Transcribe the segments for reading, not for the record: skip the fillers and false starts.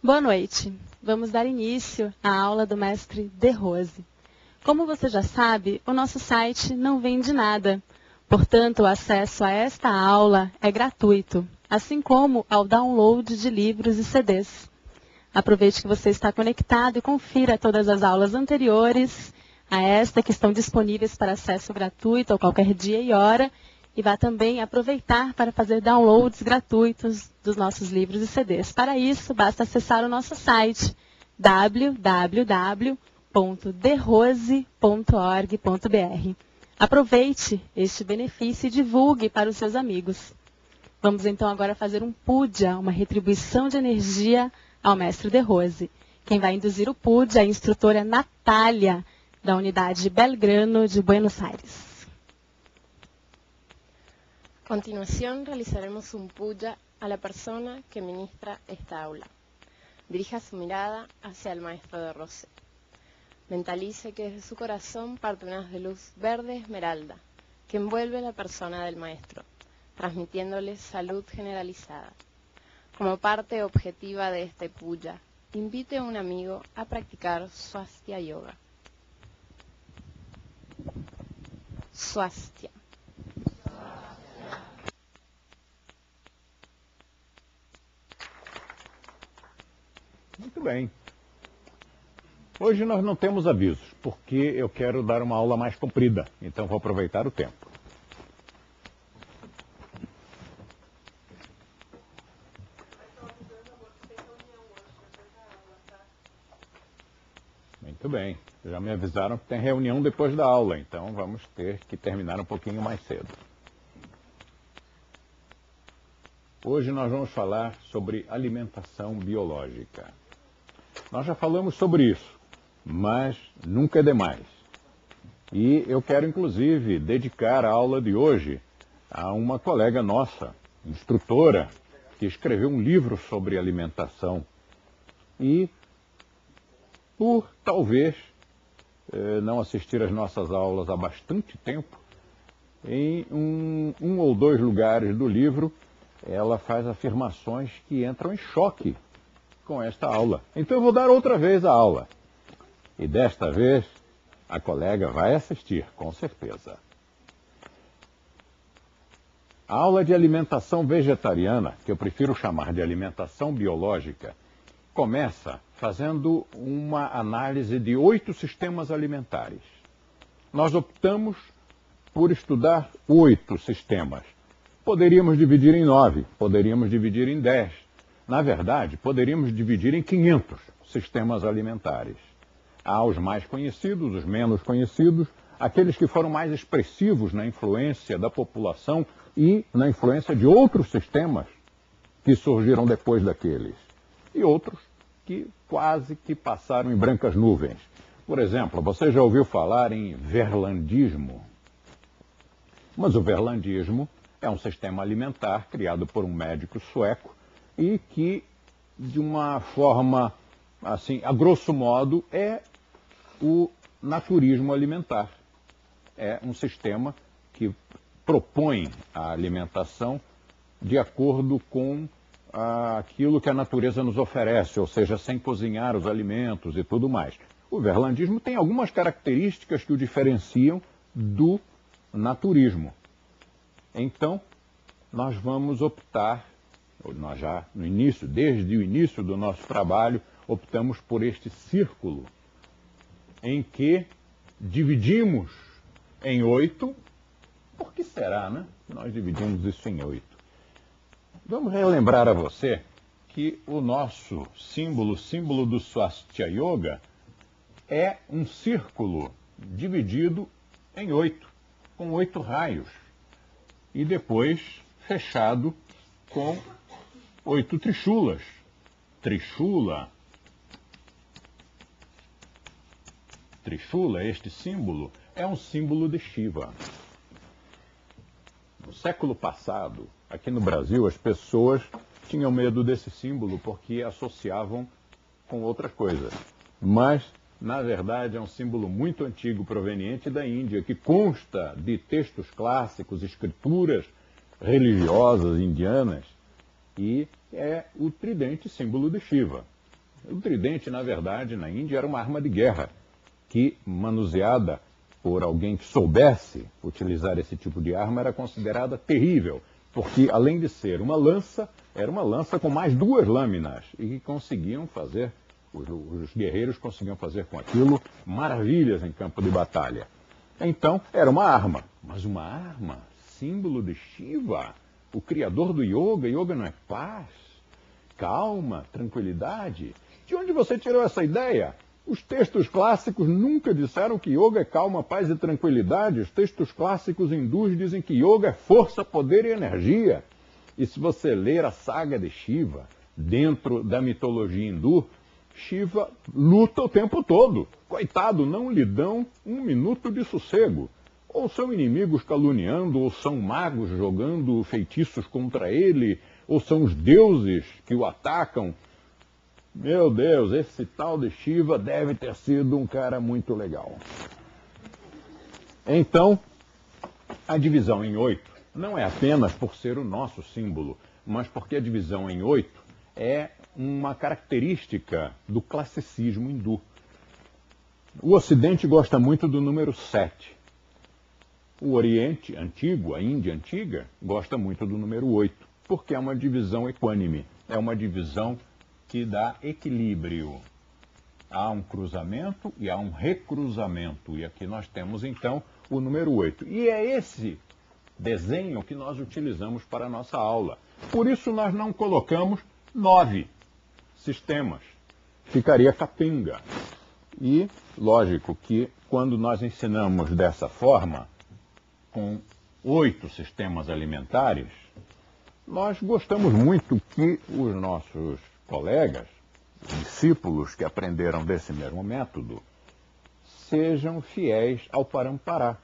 Boa noite. Vamos dar início à aula do mestre De Rose. Como você já sabe, o nosso site não vende nada. Portanto, o acesso a esta aula é gratuito, assim como ao download de livros e CDs. Aproveite que você está conectado e confira todas as aulas anteriores a esta que estão disponíveis para acesso gratuito a qualquer dia e hora. E vá também aproveitar para fazer downloads gratuitos dos nossos livros e CDs. Para isso, basta acessar o nosso site www.derose.org.br. Aproveite este benefício e divulgue para os seus amigos. Vamos então agora fazer um puja, uma retribuição de energia ao mestre De Rose. Quem vai induzir o puja é a instrutora Natália, da unidade Belgrano de Buenos Aires. A continuación realizaremos un puja a la persona que ministra esta aula. Dirija su mirada hacia el maestro De Rose. Mentalice que desde su corazón parte un haz de luz verde esmeralda que envuelve a la persona del maestro, transmitiéndole salud generalizada. Como parte objetiva de este puja, invite a un amigo a practicar Swastika Yoga. Swastika. Muito bem. Hoje nós não temos avisos, porque eu quero dar uma aula mais comprida, então vou aproveitar o tempo. Muito bem. Já me avisaram que tem reunião depois da aula, então vamos ter que terminar um pouquinho mais cedo. Hoje nós vamos falar sobre alimentação biológica. Nós já falamos sobre isso, mas nunca é demais. E eu quero, inclusive, dedicar a aula de hoje a uma colega nossa, instrutora, que escreveu um livro sobre alimentação. E, por talvez não assistir às nossas aulas há bastante tempo, em um ou dois lugares do livro, ela faz afirmações que entram em choque com esta aula. Então eu vou dar outra vez a aula. E desta vez a colega vai assistir, com certeza. A aula de alimentação vegetariana, que eu prefiro chamar de alimentação biológica, começa fazendo uma análise de 8 sistemas alimentares. Nós optamos por estudar 8 sistemas. Poderíamos dividir em 9, poderíamos dividir em 10. Na verdade, poderíamos dividir em 500 sistemas alimentares. Há os mais conhecidos, os menos conhecidos, aqueles que foram mais expressivos na influência da população e na influência de outros sistemas que surgiram depois daqueles. E outros que quase que passaram em brancas nuvens. Por exemplo, você já ouviu falar em verlandismo? Mas o verlandismo é um sistema alimentar criado por um médico sueco e que, de uma forma, assim, a grosso modo, é o naturismo alimentar. É um sistema que propõe a alimentação de acordo com aquilo que a natureza nos oferece, ou seja, sem cozinhar os alimentos e tudo mais. O verlandismo tem algumas características que o diferenciam do naturismo. Então, nós vamos optar, nós já no início, desde o início do nosso trabalho, optamos por este círculo, em que dividimos em 8. Por que será, né? Nós dividimos isso em 8. Vamos relembrar a você que o nosso símbolo, o símbolo do Swastika Yoga, é um círculo dividido em 8, com 8 raios. E depois fechado com 8 trichulas. Trichula, este símbolo, é um símbolo de Shiva. No século passado, aqui no Brasil, as pessoas tinham medo desse símbolo porque associavam com outra coisa. Mas, na verdade, é um símbolo muito antigo, proveniente da Índia, que consta de textos clássicos, escrituras religiosas indianas, e é o tridente símbolo de Shiva. O tridente, na verdade, na Índia era uma arma de guerra que, manuseada por alguém que soubesse utilizar esse tipo de arma, era considerada terrível, porque além de ser uma lança, era uma lança com mais 2 lâminas e que conseguiam fazer, os guerreiros conseguiam fazer com aquilo maravilhas em campo de batalha. Então, era uma arma, mas uma arma, símbolo de Shiva, o criador do yoga. Yoga não é paz, calma, tranquilidade. De onde você tirou essa ideia? Os textos clássicos nunca disseram que yoga é calma, paz e tranquilidade. Os textos clássicos hindus dizem que yoga é força, poder e energia. E se você ler a saga de Shiva, dentro da mitologia hindu, Shiva luta o tempo todo. Coitado, não lhe dão 1 minuto de sossego. Ou são inimigos caluniando, ou são magos jogando feitiços contra ele, ou são os deuses que o atacam. Meu Deus, esse tal de Shiva deve ter sido um cara muito legal. Então, a divisão em 8 não é apenas por ser o nosso símbolo, mas porque a divisão em 8 é uma característica do classicismo hindu. O Ocidente gosta muito do número 7. O Oriente Antigo, a Índia Antiga, gosta muito do número 8, porque é uma divisão equânime, é uma divisão que dá equilíbrio. Há um cruzamento e há um recruzamento. E aqui nós temos, então, o número 8. E é esse desenho que nós utilizamos para a nossa aula. Por isso nós não colocamos 9 sistemas. Ficaria capenga. E, lógico que quando nós ensinamos dessa forma, com 8 sistemas alimentares, nós gostamos muito que os nossos colegas, discípulos que aprenderam desse mesmo método, sejam fiéis ao Parampará.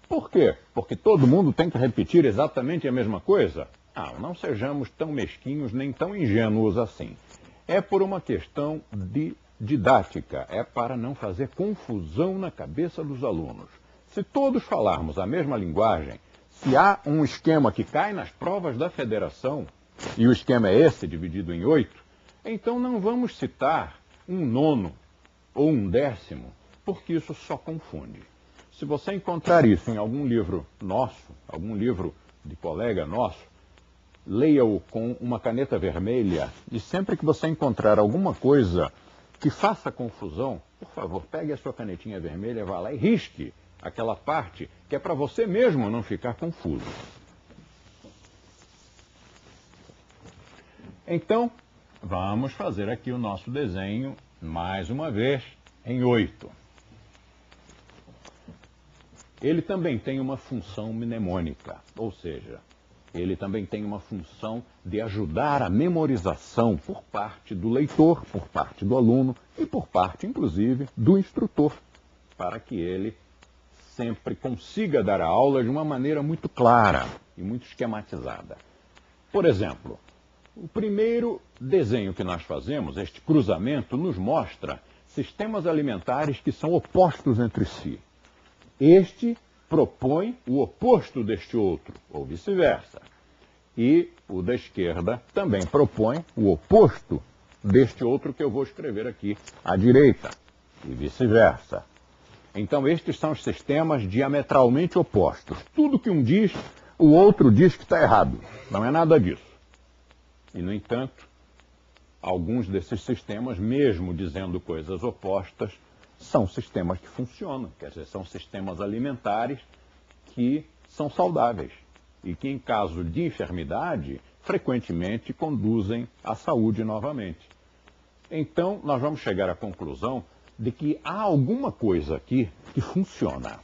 Por quê? Porque todo mundo tem que repetir exatamente a mesma coisa? Não sejamos tão mesquinhos nem tão ingênuos assim. É por uma questão de didática, é para não fazer confusão na cabeça dos alunos. Se todos falarmos a mesma linguagem, se há um esquema que cai nas provas da federação, e o esquema é esse, dividido em 8, então não vamos citar um 9º ou um 10º, porque isso só confunde. Se você encontrar isso em algum livro nosso, algum livro de colega nosso, leia-o com uma caneta vermelha e sempre que você encontrar alguma coisa que faça confusão, por favor, pegue a sua canetinha vermelha, vá lá e risque aquela parte que é para você mesmo não ficar confuso. Então, vamos fazer aqui o nosso desenho, mais uma vez, em 8. Ele também tem uma função mnemônica, ou seja, ele também tem uma função de ajudar a memorização por parte do leitor, por parte do aluno e por parte, inclusive, do instrutor, para que ele sempre consiga dar a aula de uma maneira muito clara e muito esquematizada. Por exemplo, o primeiro desenho que nós fazemos, este cruzamento, nos mostra sistemas alimentares que são opostos entre si. Este propõe o oposto deste outro, ou vice-versa. E o da esquerda também propõe o oposto deste outro que eu vou escrever aqui à direita, e vice-versa. Então estes são os sistemas diametralmente opostos. Tudo que um diz, o outro diz que está errado. Não é nada disso. E, no entanto, alguns desses sistemas, mesmo dizendo coisas opostas, são sistemas que funcionam. Quer dizer, são sistemas alimentares que são saudáveis e que, em caso de enfermidade, frequentemente conduzem à saúde novamente. Então, nós vamos chegar à conclusão de que há alguma coisa aqui que funciona.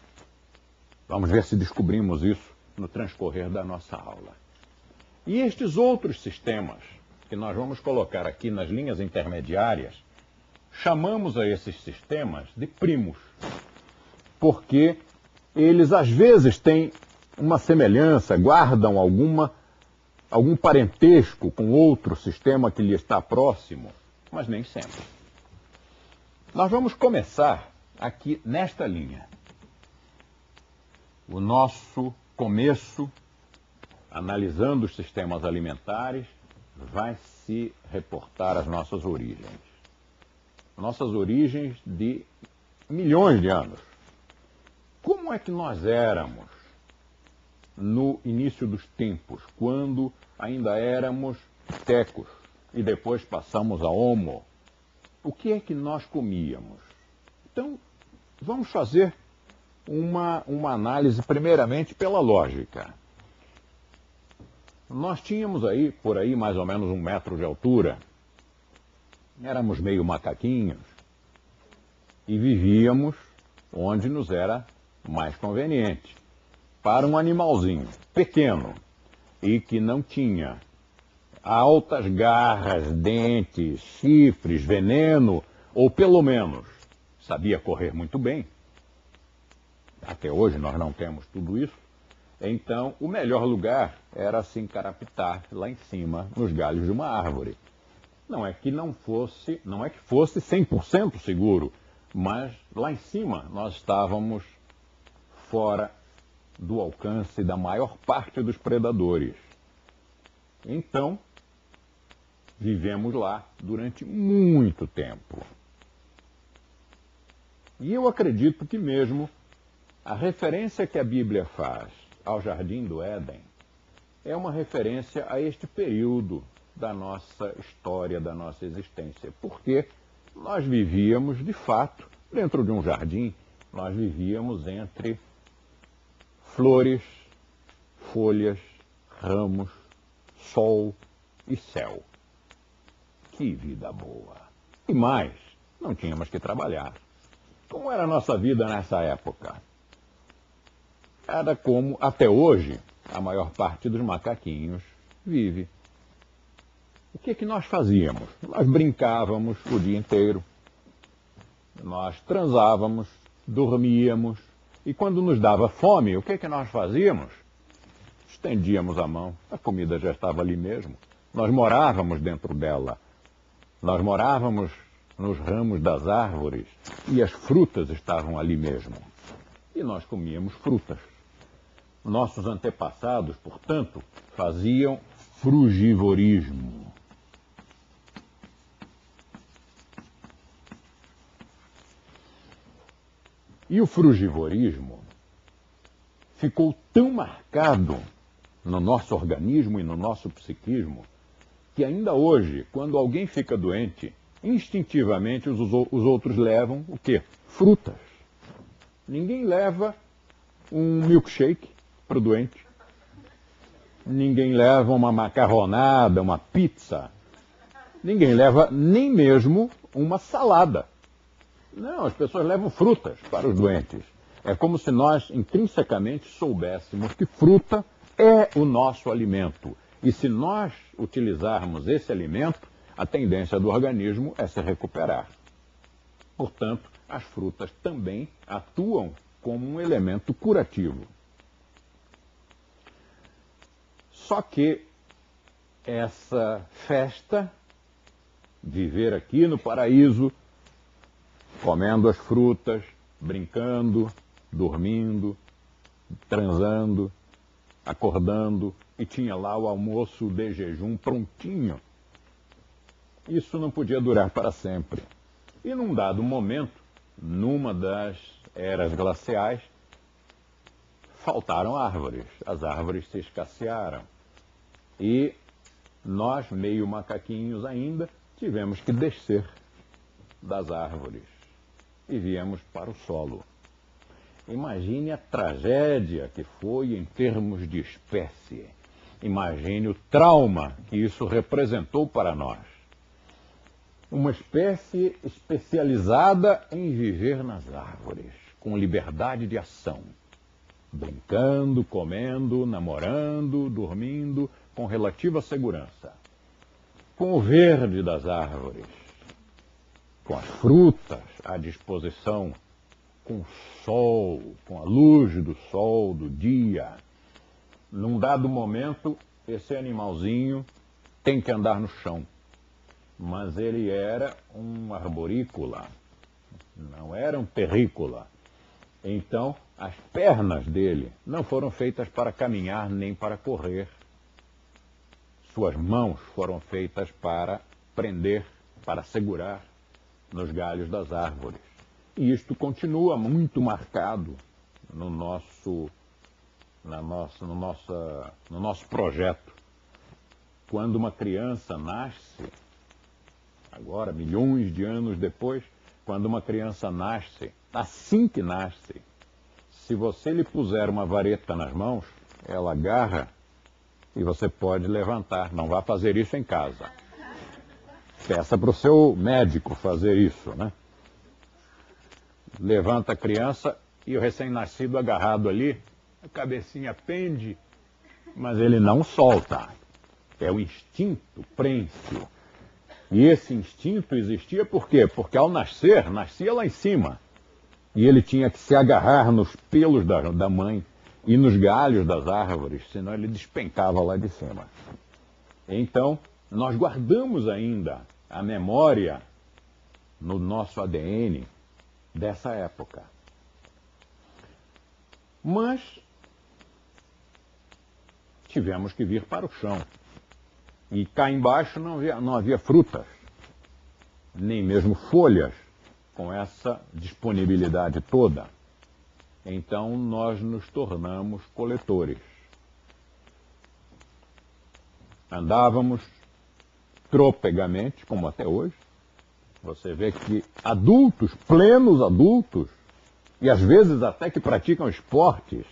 Vamos ver se descobrimos isso no transcorrer da nossa aula. E estes outros sistemas, que nós vamos colocar aqui nas linhas intermediárias, chamamos a esses sistemas de primos, porque eles às vezes têm uma semelhança, guardam algum parentesco com outro sistema que lhe está próximo, mas nem sempre. Nós vamos começar aqui nesta linha. O nosso começo, analisando os sistemas alimentares, vai se reportar às nossas origens. nossas origens de milhões de anos. Como é que nós éramos no início dos tempos, quando ainda éramos tecos e depois passamos a homo? O que é que nós comíamos? Então, vamos fazer uma análise primeiramente pela lógica. Nós tínhamos aí, por aí, mais ou menos 1 metro de altura. Éramos meio macaquinhos e vivíamos onde nos era mais conveniente. Para um animalzinho pequeno e que não tinha altas garras, dentes, chifres, veneno, ou pelo menos sabia correr muito bem. Até hoje nós não temos tudo isso. Então, o melhor lugar era se encarapitar lá em cima, nos galhos de uma árvore. Não é que fosse 100% seguro, mas lá em cima nós estávamos fora do alcance da maior parte dos predadores. Então, vivemos lá durante muito tempo. E eu acredito que mesmo a referência que a Bíblia faz ao Jardim do Éden é uma referência a este período da nossa história, da nossa existência. Porque nós vivíamos, de fato, dentro de um jardim, nós vivíamos entre flores, folhas, ramos, sol e céu. Que vida boa! E mais, não tínhamos que trabalhar. Como era a nossa vida nessa época? Era como, até hoje, a maior parte dos macaquinhos vive. O que é que nós fazíamos? Nós brincávamos o dia inteiro. Nós transávamos, dormíamos. E quando nos dava fome, o que é que nós fazíamos? Estendíamos a mão. A comida já estava ali mesmo. Nós morávamos dentro dela. Nós morávamos nos ramos das árvores e as frutas estavam ali mesmo. E nós comíamos frutas. Nossos antepassados, portanto, faziam frugivorismo. E o frugivorismo ficou tão marcado no nosso organismo e no nosso psiquismo que ainda hoje, quando alguém fica doente, instintivamente os outros levam o quê? Frutas. Ninguém leva um milkshake para o doente. Ninguém leva uma macarronada, uma pizza. Ninguém leva nem mesmo uma salada. Não, as pessoas levam frutas para os doentes. É como se nós intrinsecamente soubéssemos que fruta é o nosso alimento. E se nós utilizarmos esse alimento, a tendência do organismo é se recuperar. Portanto, as frutas também atuam como um elemento curativo. Só que essa festa, viver aqui no paraíso, comendo as frutas, brincando, dormindo, transando, acordando, e tinha lá o almoço de jejum prontinho. Isso não podia durar para sempre. E num dado momento, numa das eras glaciais, faltaram árvores. As árvores se escassearam. E nós, meio macaquinhos ainda, tivemos que descer das árvores e viemos para o solo. Imagine a tragédia que foi em termos de espécie. Imagine o trauma que isso representou para nós. Uma espécie especializada em viver nas árvores, com liberdade de ação. Brincando, comendo, namorando, dormindo, com relativa segurança. Com o verde das árvores, com as frutas à disposição, com o sol, com a luz do sol, do dia. Num dado momento, esse animalzinho tem que andar no chão. Mas ele era um arborícola, não era um terrícola. Então, as pernas dele não foram feitas para caminhar nem para correr. Suas mãos foram feitas para prender, para segurar. nos galhos das árvores. E isto continua muito marcado no nosso projeto. Quando uma criança nasce, agora, milhões de anos depois, quando uma criança nasce, assim que nasce, se você lhe puser uma vareta nas mãos, ela agarra e você pode levantar. Não vá fazer isso em casa. Peça para o seu médico fazer isso, né? Levanta a criança e o recém-nascido agarrado ali, a cabecinha pende, mas ele não solta. É o instinto prênsio. E esse instinto existia por quê? Porque ao nascer, nascia lá em cima. E ele tinha que se agarrar nos pelos da mãe e nos galhos das árvores, senão ele despencava lá de cima. Então, nós guardamos ainda a memória no nosso ADN dessa época. Mas tivemos que vir para o chão. E cá embaixo não havia frutas, nem mesmo folhas com essa disponibilidade toda. Então nós nos tornamos coletores. Andávamos tropegamente, como até hoje. Você vê que adultos, plenos adultos, e às vezes até que praticam esportes,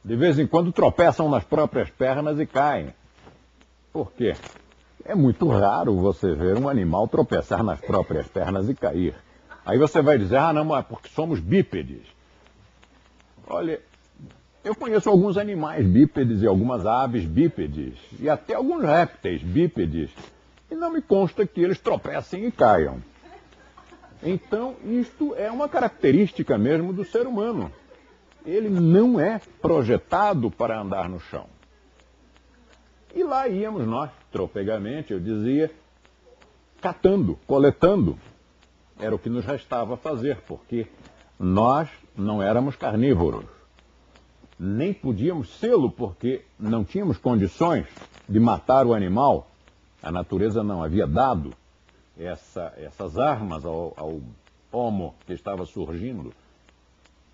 de vez em quando tropeçam nas próprias pernas e caem. Por quê? É muito raro você ver um animal tropeçar nas próprias pernas e cair. Aí você vai dizer, não, é porque somos bípedes. Olha, eu conheço alguns animais bípedes e algumas aves bípedes, e até alguns répteis bípedes, e não me consta que eles tropecem e caiam. Então, isto é uma característica mesmo do ser humano. Ele não é projetado para andar no chão. E lá íamos nós, tropegamente, eu dizia, catando, coletando. Era o que nos restava fazer, porque nós não éramos carnívoros. Nem podíamos sê-lo, porque não tínhamos condições de matar o animal. A natureza não havia dado essas armas ao homo que estava surgindo.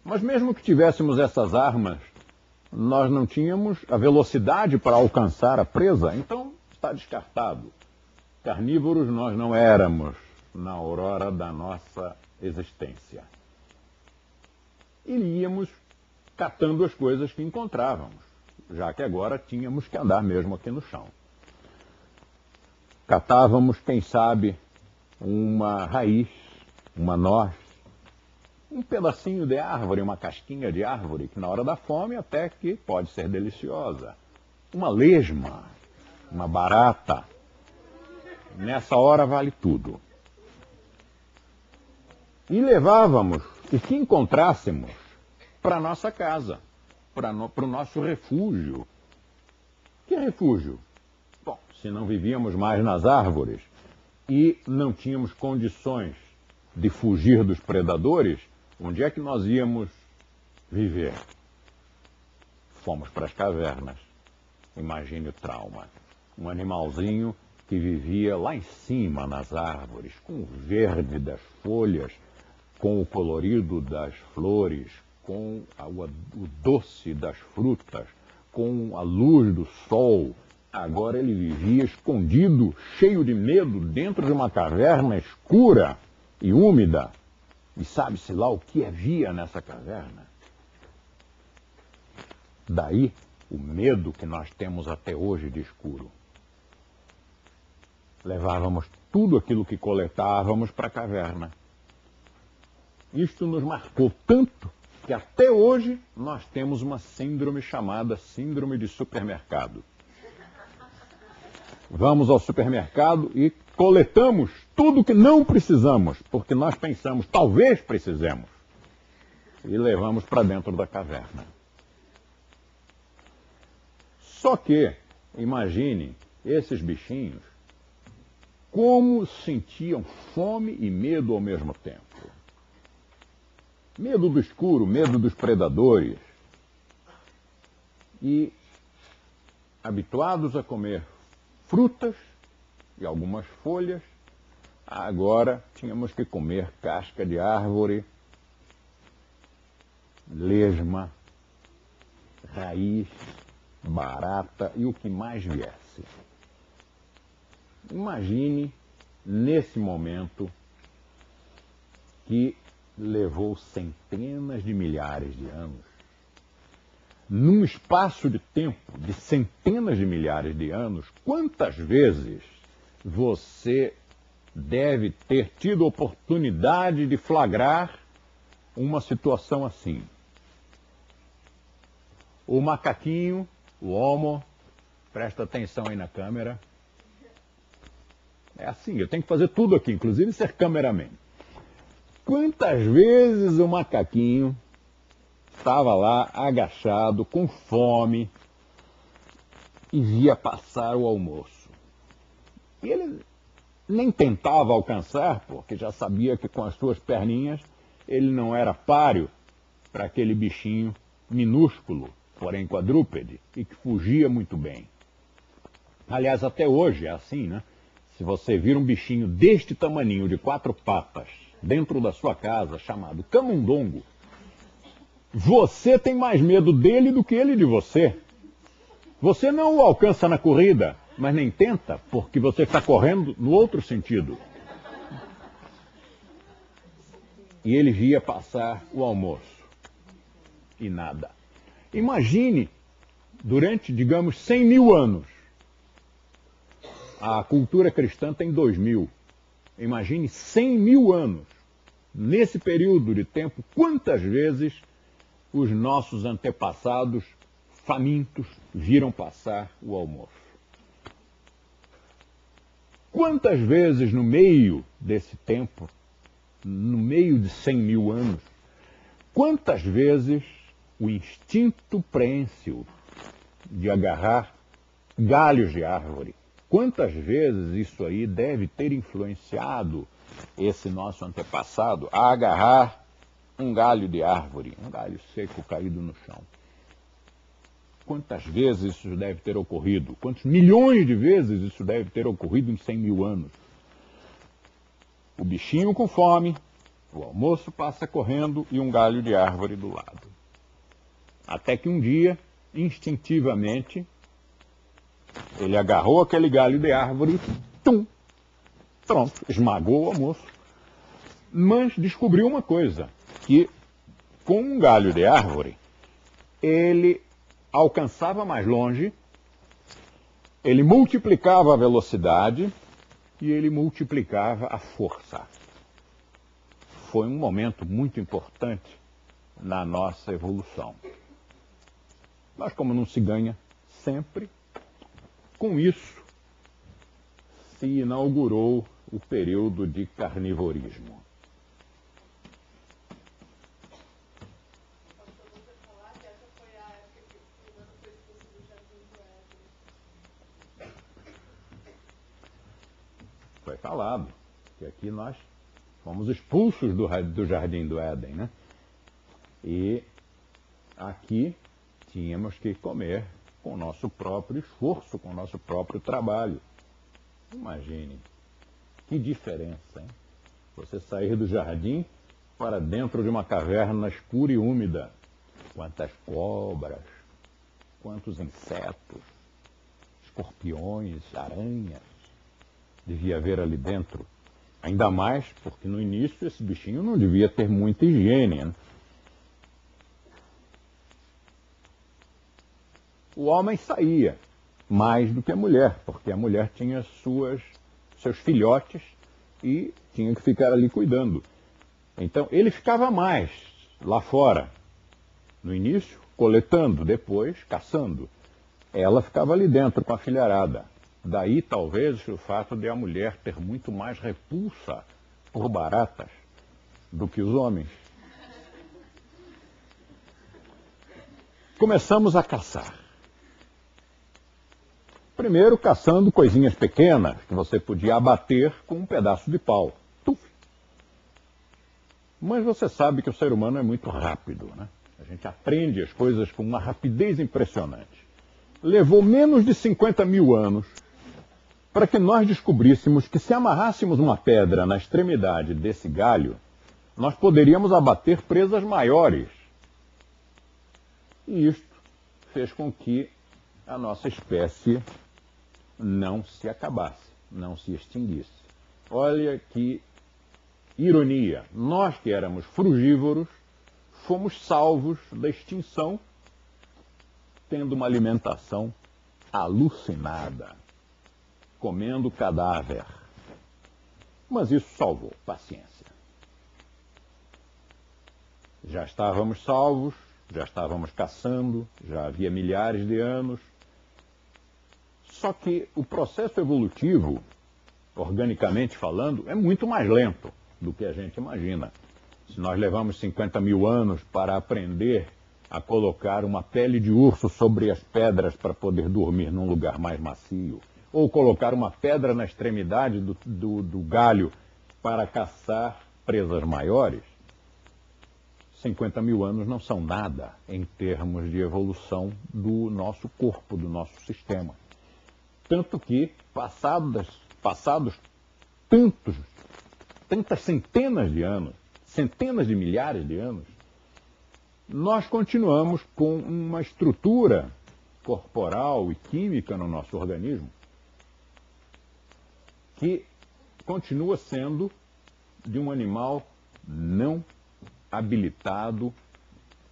Mas mesmo que tivéssemos essas armas, nós não tínhamos a velocidade para alcançar a presa, então está descartado. Carnívoros nós não éramos na aurora da nossa existência. E íamos catando as coisas que encontrávamos, já que agora tínhamos que andar mesmo aqui no chão. Catávamos, quem sabe, uma raiz, uma noz, um pedacinho de árvore, uma casquinha de árvore, que na hora da fome até que pode ser deliciosa. Uma lesma, uma barata. Nessa hora vale tudo. E levávamos o que encontrássemos para a nossa casa, para o nosso refúgio. Que refúgio? Bom, se não vivíamos mais nas árvores e não tínhamos condições de fugir dos predadores, onde é que nós íamos viver? Fomos para as cavernas. Imagine o trauma. Um animalzinho que vivia lá em cima nas árvores, com o verde das folhas, com o colorido das flores, com o doce das frutas, com a luz do sol. Agora ele vivia escondido, cheio de medo, dentro de uma caverna escura e úmida. E sabe-se lá o que havia nessa caverna? Daí o medo que nós temos até hoje de escuro. Levávamos tudo aquilo que coletávamos para a caverna. Isto nos marcou tanto que até hoje nós temos uma síndrome chamada síndrome de supermercado. Vamos ao supermercado e coletamos tudo que não precisamos, porque nós pensamos, talvez precisemos, e levamos para dentro da caverna. Só que, imagine, esses bichinhos, como sentiam fome e medo ao mesmo tempo. Medo do escuro, medo dos predadores. E, habituados a comer frutas e algumas folhas, Agora tínhamos que comer casca de árvore, lesma, raiz, barata e o que mais viesse. Imagine nesse momento que levou centenas de milhares de anos, num espaço de tempo de centenas de milhares de anos, quantas vezes você deve ter tido oportunidade de flagrar uma situação assim? O macaquinho, o homo, presta atenção aí na câmera. É assim, eu tenho que fazer tudo aqui, inclusive ser cameraman. Quantas vezes o macaquinho estava lá agachado, com fome, e via passar o almoço. E ele nem tentava alcançar, porque já sabia que com as suas perninhas ele não era páreo para aquele bichinho minúsculo, porém quadrúpede, e que fugia muito bem. Aliás, até hoje é assim, né? Se você vir um bichinho deste tamaninho, de 4 patas, dentro da sua casa, chamado camundongo, você tem mais medo dele do que ele de você. Você não o alcança na corrida, mas nem tenta, porque você está correndo no outro sentido. E ele via passar o almoço. E nada. Imagine, durante, digamos, 100 mil anos. A cultura cristã tem 2000. Imagine 100 mil anos. Nesse período de tempo, quantas vezes os nossos antepassados famintos viram passar o almoço? Quantas vezes no meio desse tempo, no meio de 100 mil anos, quantas vezes o instinto preensivo de agarrar galhos de árvore, quantas vezes isso aí deve ter influenciado esse nosso antepassado a agarrar um galho de árvore, um galho seco caído no chão? Quantas vezes isso deve ter ocorrido? Quantos milhões de vezes isso deve ter ocorrido em 100 mil anos? O bichinho com fome, o almoço passa correndo e um galho de árvore do lado. Até que um dia, instintivamente, ele agarrou aquele galho de árvore e tum, pronto, esmagou o almoço. Mas descobriu uma coisa, que com um galho de árvore, ele alcançava mais longe, ele multiplicava a velocidade e ele multiplicava a força. Foi um momento muito importante na nossa evolução. Mas como não se ganha sempre, com isso se inaugurou o período de carnivorismo. Foi falado que aqui nós fomos expulsos do Jardim do Éden, né? E aqui tínhamos que comer com o nosso próprio esforço, com o nosso próprio trabalho. Imagine, que diferença, hein? Você sair do jardim para dentro de uma caverna escura e úmida. Quantas cobras, quantos insetos, escorpiões, aranhas devia haver ali dentro. Ainda mais porque no início esse bichinho não devia ter muita higiene, né? O homem saía mais do que a mulher, porque a mulher tinha seus filhotes e tinha que ficar ali cuidando. Então ele ficava mais lá fora, no início coletando, depois caçando. Ela ficava ali dentro com a filharada. Daí talvez o fato de a mulher ter muito mais repulsa por baratas do que os homens. Começamos a caçar. Primeiro caçando coisinhas pequenas que você podia abater com um pedaço de pau. Tuf. Mas você sabe que o ser humano é muito rápido, né? A gente aprende as coisas com uma rapidez impressionante. Levou menos de 50 mil anos para que nós descobríssemos que se amarrássemos uma pedra na extremidade desse galho, nós poderíamos abater presas maiores. E isto fez com que a nossa espécie não se acabasse, não se extinguisse. Olha que ironia, nós que éramos frugívoros, fomos salvos da extinção, tendo uma alimentação alucinada, comendo cadáver. Mas isso salvou, paciência. Já estávamos salvos, já estávamos caçando, já havia milhares de anos. Só que o processo evolutivo, organicamente falando, é muito mais lento do que a gente imagina. Se nós levamos 50 mil anos para aprender a colocar uma pele de urso sobre as pedras para poder dormir num lugar mais macio, ou colocar uma pedra na extremidade do galho para caçar presas maiores, 50 mil anos não são nada em termos de evolução do nosso corpo, do nosso sistema. Tanto que, passados tantas centenas de anos, centenas de milhares de anos, nós continuamos com uma estrutura corporal e química no nosso organismo que continua sendo de um animal não habilitado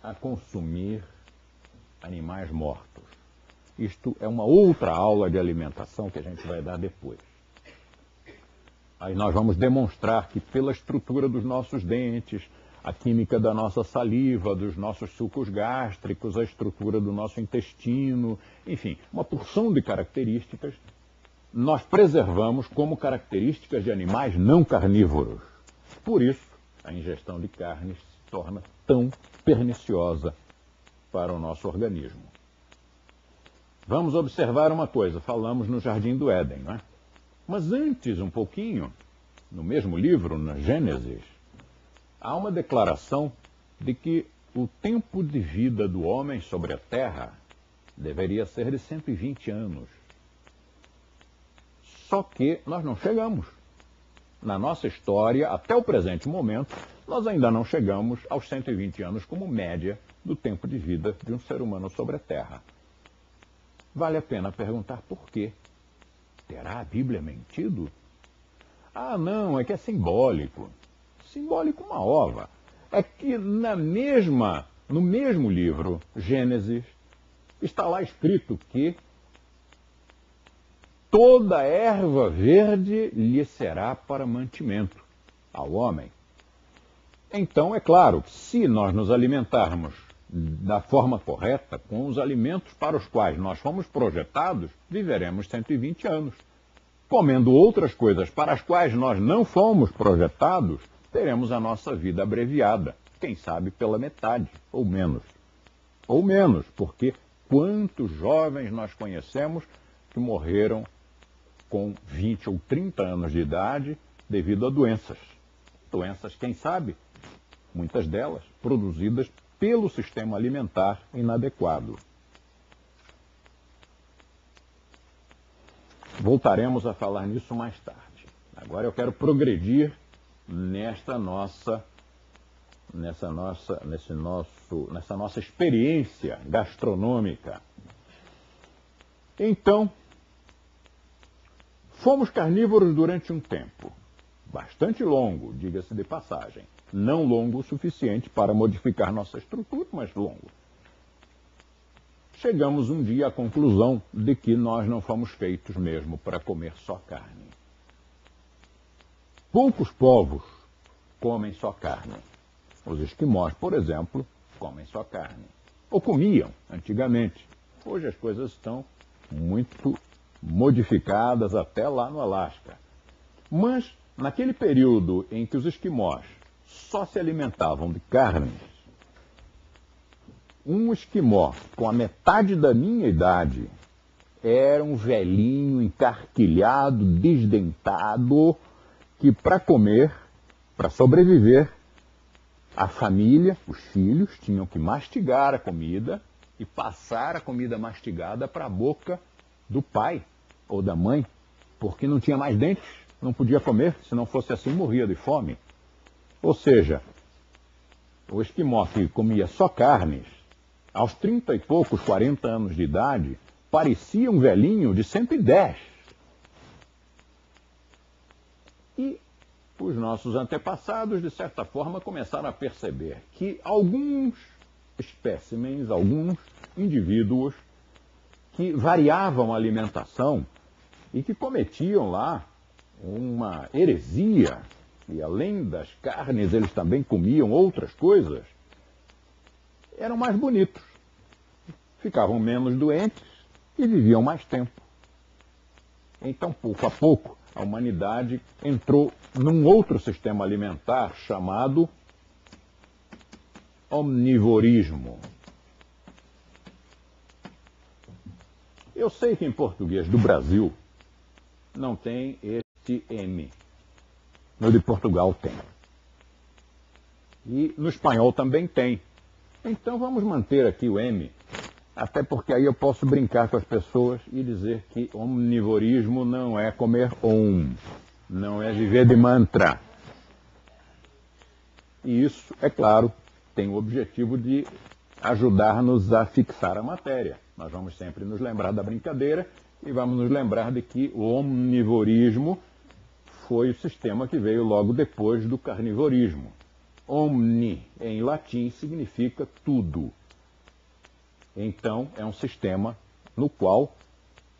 a consumir animais mortos. Isto é uma outra aula de alimentação que a gente vai dar depois. Aí nós vamos demonstrar que pela estrutura dos nossos dentes, a química da nossa saliva, dos nossos sucos gástricos, a estrutura do nosso intestino, enfim, uma porção de características, nós preservamos como características de animais não carnívoros. Por isso, a ingestão de carnes se torna tão perniciosa para o nosso organismo. Vamos observar uma coisa, falamos no Jardim do Éden, não é? Mas antes, um pouquinho, no mesmo livro, na Gênesis, há uma declaração de que o tempo de vida do homem sobre a Terra deveria ser de 120 anos. Só que nós não chegamos. Na nossa história, até o presente momento, nós ainda não chegamos aos 120 anos como média do tempo de vida de um ser humano sobre a Terra. Vale a pena perguntar por quê. Terá a Bíblia mentido? Ah, não, é que é simbólico. Simbólico uma ova. É que no mesmo livro, Gênesis, está lá escrito que toda erva verde lhe será para mantimento ao homem. Então, é claro, se nós nos alimentarmos da forma correta, com os alimentos para os quais nós fomos projetados, viveremos 120 anos. Comendo outras coisas para as quais nós não fomos projetados, teremos a nossa vida abreviada, quem sabe pela metade, ou menos. Ou menos, porque quantos jovens nós conhecemos que morreram com 20 ou 30 anos de idade devido a doenças. Doenças, quem sabe, muitas delas produzidas pelo sistema alimentar inadequado. Voltaremos a falar nisso mais tarde. Agora eu quero progredir nessa nossa experiência gastronômica. Então, fomos carnívoros durante um tempo, bastante longo, diga-se de passagem. Não longo o suficiente para modificar nossa estrutura, mas longo. Chegamos um dia à conclusão de que nós não fomos feitos mesmo para comer só carne. Poucos povos comem só carne. Os esquimós, por exemplo, comem só carne. Ou comiam antigamente. Hoje as coisas estão muito modificadas até lá no Alasca. Mas naquele período em que os esquimós só se alimentavam de carnes, um esquimó com a metade da minha idade era um velhinho encarquilhado, desdentado, que para comer, para sobreviver, a família, os filhos, tinham que mastigar a comida e passar a comida mastigada para a boca do pai ou da mãe, porque não tinha mais dentes, não podia comer, se não fosse assim morria de fome. Ou seja, o esquimó que comia só carnes, aos 30 e poucos, 40 anos de idade, parecia um velhinho de 110. E os nossos antepassados, de certa forma, começaram a perceber que alguns espécimens, alguns indivíduos que variavam a alimentação e que cometiam lá uma heresia, e além das carnes eles também comiam outras coisas, eram mais bonitos, ficavam menos doentes e viviam mais tempo. Então, pouco a pouco, a humanidade entrou num outro sistema alimentar chamado omnivorismo. Eu sei que em português do Brasil não tem esse M. No de Portugal tem. E no espanhol também tem. Então vamos manter aqui o M, até porque aí eu posso brincar com as pessoas e dizer que omnivorismo não é comer não é viver de mantra. E isso, é claro, tem o objetivo de ajudar-nos a fixar a matéria. Nós vamos sempre nos lembrar da brincadeira e vamos nos lembrar de que o omnivorismo foi o sistema que veio logo depois do carnivorismo. Omni, em latim, significa tudo. Então, é um sistema no qual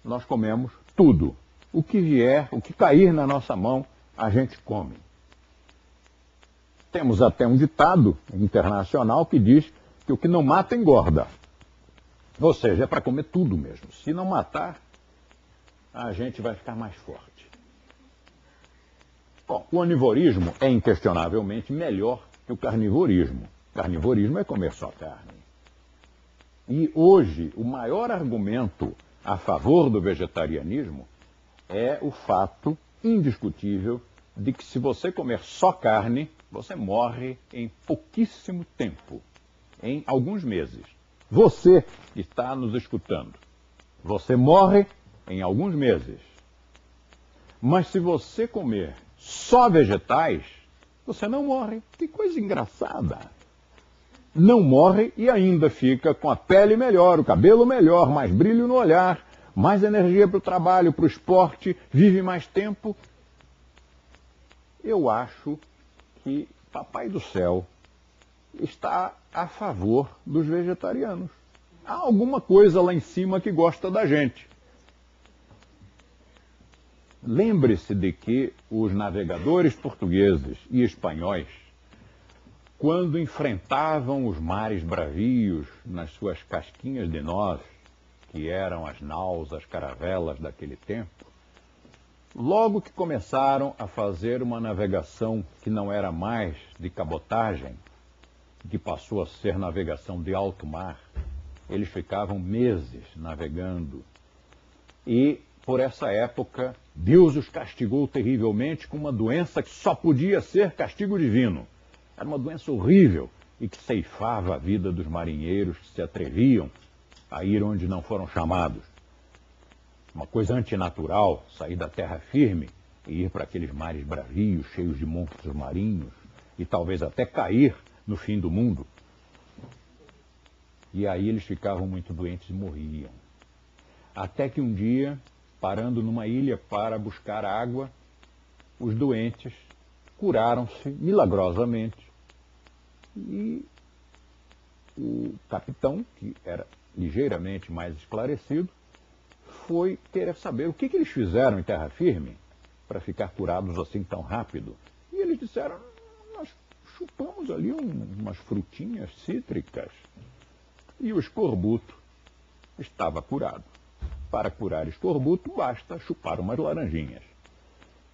nós comemos tudo. O que vier, o que cair na nossa mão, a gente come. Temos até um ditado internacional que diz que o que não mata engorda. Ou seja, é para comer tudo mesmo. Se não matar, a gente vai ficar mais forte. Bom, o onivorismo é inquestionavelmente melhor que o carnivorismo. O carnivorismo é comer só carne. E hoje, o maior argumento a favor do vegetarianismo é o fato indiscutível de que se você comer só carne, você morre em pouquíssimo tempo, em alguns meses. Você que está nos escutando, você morre em alguns meses. Mas se você comer só vegetais, você não morre. Que coisa engraçada. Não morre e ainda fica com a pele melhor, o cabelo melhor, mais brilho no olhar, mais energia para o trabalho, para o esporte, vive mais tempo. Eu acho que Papai do Céu está a favor dos vegetarianos. Há alguma coisa lá em cima que gosta da gente. Lembre-se de que os navegadores portugueses e espanhóis, quando enfrentavam os mares bravios nas suas casquinhas de nós, que eram as naus, as caravelas daquele tempo, logo que começaram a fazer uma navegação que não era mais de cabotagem, que passou a ser navegação de alto mar, eles ficavam meses navegando. E, por essa época, Deus os castigou terrivelmente com uma doença que só podia ser castigo divino. Era uma doença horrível e que ceifava a vida dos marinheiros que se atreviam a ir onde não foram chamados. Uma coisa antinatural, sair da terra firme e ir para aqueles mares bravios, cheios de monstros marinhos, e talvez até cair no fim do mundo. E aí eles ficavam muito doentes e morriam. Até que um dia, parando numa ilha para buscar água, os doentes curaram-se milagrosamente. E o capitão, que era ligeiramente mais esclarecido, foi querer saber o que eles fizeram em terra firme para ficar curados assim tão rápido. E eles disseram, nós chupamos ali umas frutinhas cítricas e o escorbuto estava curado. Para curar escorbuto, basta chupar umas laranjinhas.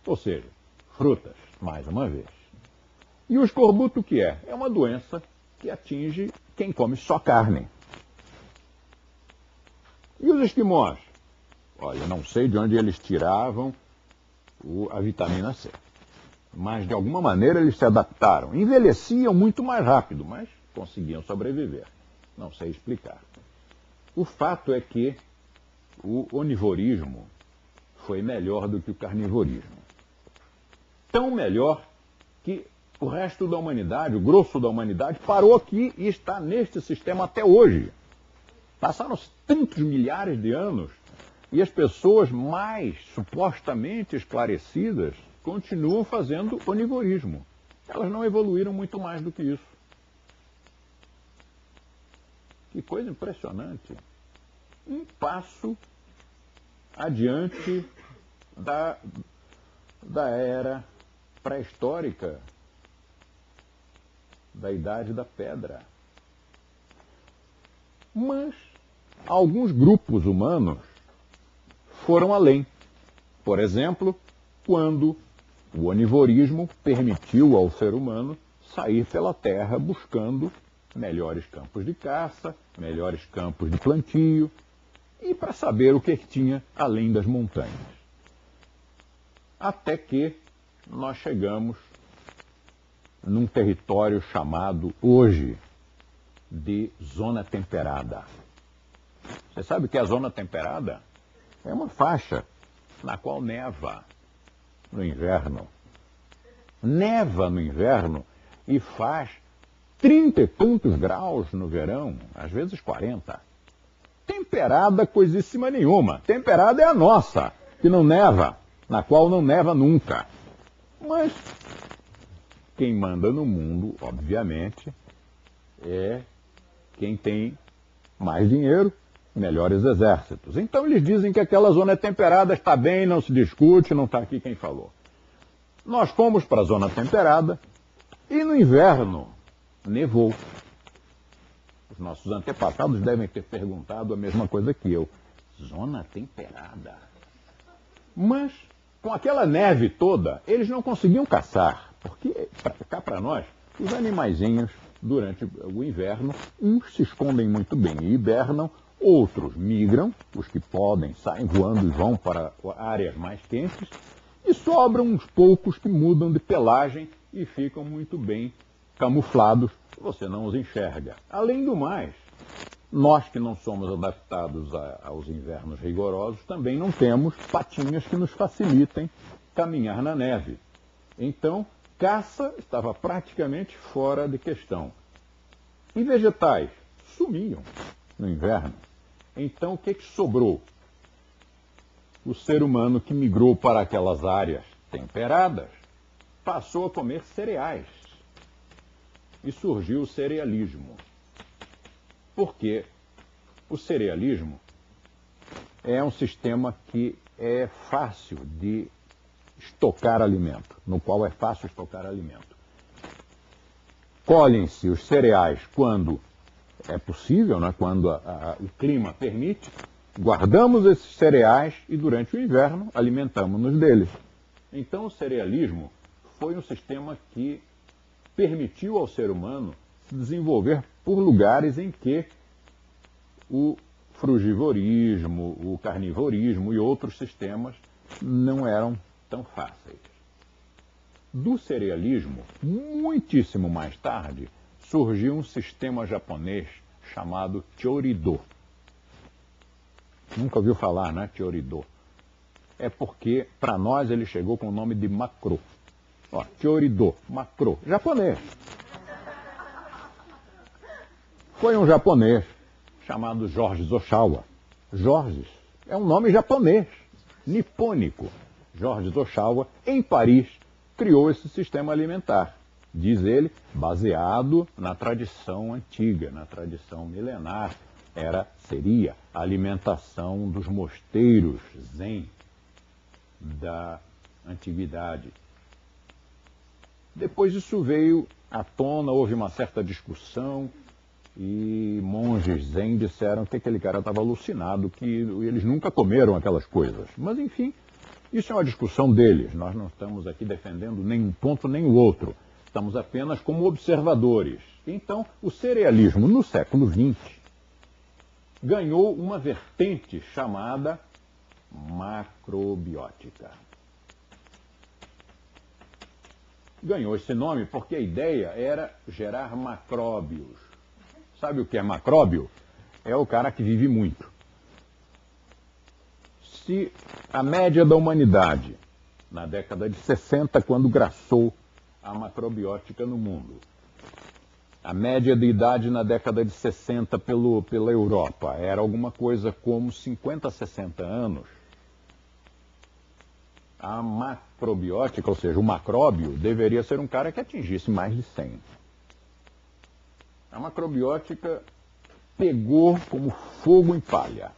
Ou seja, frutas, mais uma vez. E o escorbuto o que é? É uma doença que atinge quem come só carne. E os esquimós? Olha, não sei de onde eles tiravam a vitamina C. Mas, de alguma maneira, eles se adaptaram. Envelheciam muito mais rápido, mas conseguiam sobreviver. Não sei explicar. O fato é que o onivorismo foi melhor do que o carnivorismo. Tão melhor que o resto da humanidade, o grosso da humanidade, parou aqui e está neste sistema até hoje. Passaram-se tantos milhares de anos e as pessoas mais supostamente esclarecidas continuam fazendo onivorismo. Elas não evoluíram muito mais do que isso. Que coisa impressionante. Um passo adiante da era pré-histórica, da Idade da Pedra. Mas alguns grupos humanos foram além. Por exemplo, quando o onivorismo permitiu ao ser humano sair pela terra buscando melhores campos de caça, melhores campos de plantio e para saber o que tinha além das montanhas. Até que nós chegamos num território chamado hoje de zona temperada. Você sabe o que é a zona temperada? É uma faixa na qual neva no inverno. Neva no inverno e faz 30 e tantos graus no verão, às vezes 40. Temperada coisíssima nenhuma. Temperada é a nossa, que não neva, na qual não neva nunca. Mas quem manda no mundo, obviamente, é quem tem mais dinheiro, melhores exércitos. Então eles dizem que aquela zona temperada está bem, não se discute, não está aqui quem falou. Nós fomos para a zona temperada e no inverno nevou. Os nossos antepassados devem ter perguntado a mesma coisa que eu. Zona temperada? Mas com aquela neve toda, eles não conseguiam caçar, porque cá para nós, os animaizinhos, durante o inverno, uns se escondem muito bem e hibernam, outros migram, os que podem saem voando e vão para áreas mais quentes, e sobram uns poucos que mudam de pelagem e ficam muito bem camuflados, você não os enxerga. Além do mais, nós que não somos adaptados aos invernos rigorosos, também não temos patinhas que nos facilitem caminhar na neve. Então, caça estava praticamente fora de questão. E vegetais sumiam no inverno. Então, o que sobrou? O ser humano que migrou para aquelas áreas temperadas passou a comer cereais. E surgiu o cerealismo. Porque o cerealismo é um sistema que é fácil de estocar alimento, no qual é fácil estocar alimento. Colhem-se os cereais quando é possível, né? Quando o clima permite, guardamos esses cereais e durante o inverno alimentamos-nos deles. Então o cerealismo foi um sistema que permitiu ao ser humano se desenvolver por lugares em que o frugivorismo, o carnivorismo e outros sistemas não eram tão fáceis. Do cerealismo, muitíssimo mais tarde, surgiu um sistema japonês chamado Chorido. Nunca ouviu falar, né, Chorido? É porque, para nós, ele chegou com o nome de macro. Ó, Chorido, macro, japonês. Foi um japonês chamado Georges Osawa. Georges é um nome japonês, nipônico. Georges Osawa, em Paris, criou esse sistema alimentar. Diz ele, baseado na tradição antiga, na tradição milenar. Seria a alimentação dos mosteiros zen da antiguidade. Depois isso veio à tona, houve uma certa discussão e monges zen disseram que aquele cara estava alucinado, que eles nunca comeram aquelas coisas. Mas, enfim, isso é uma discussão deles. Nós não estamos aqui defendendo nem um ponto nem o outro. Estamos apenas como observadores. Então, o cerealismo no século XX ganhou uma vertente chamada macrobiótica. Ganhou esse nome porque a ideia era gerar macróbios. Sabe o que é macróbio? É o cara que vive muito. Se a média da humanidade, na década de 60, quando graçou a macrobiótica no mundo, a média de idade na década de 60 pela Europa era alguma coisa como 50, 60 anos, a macrobiótica, ou seja, o macróbio, deveria ser um cara que atingisse mais de 100. A macrobiótica pegou como fogo em palha.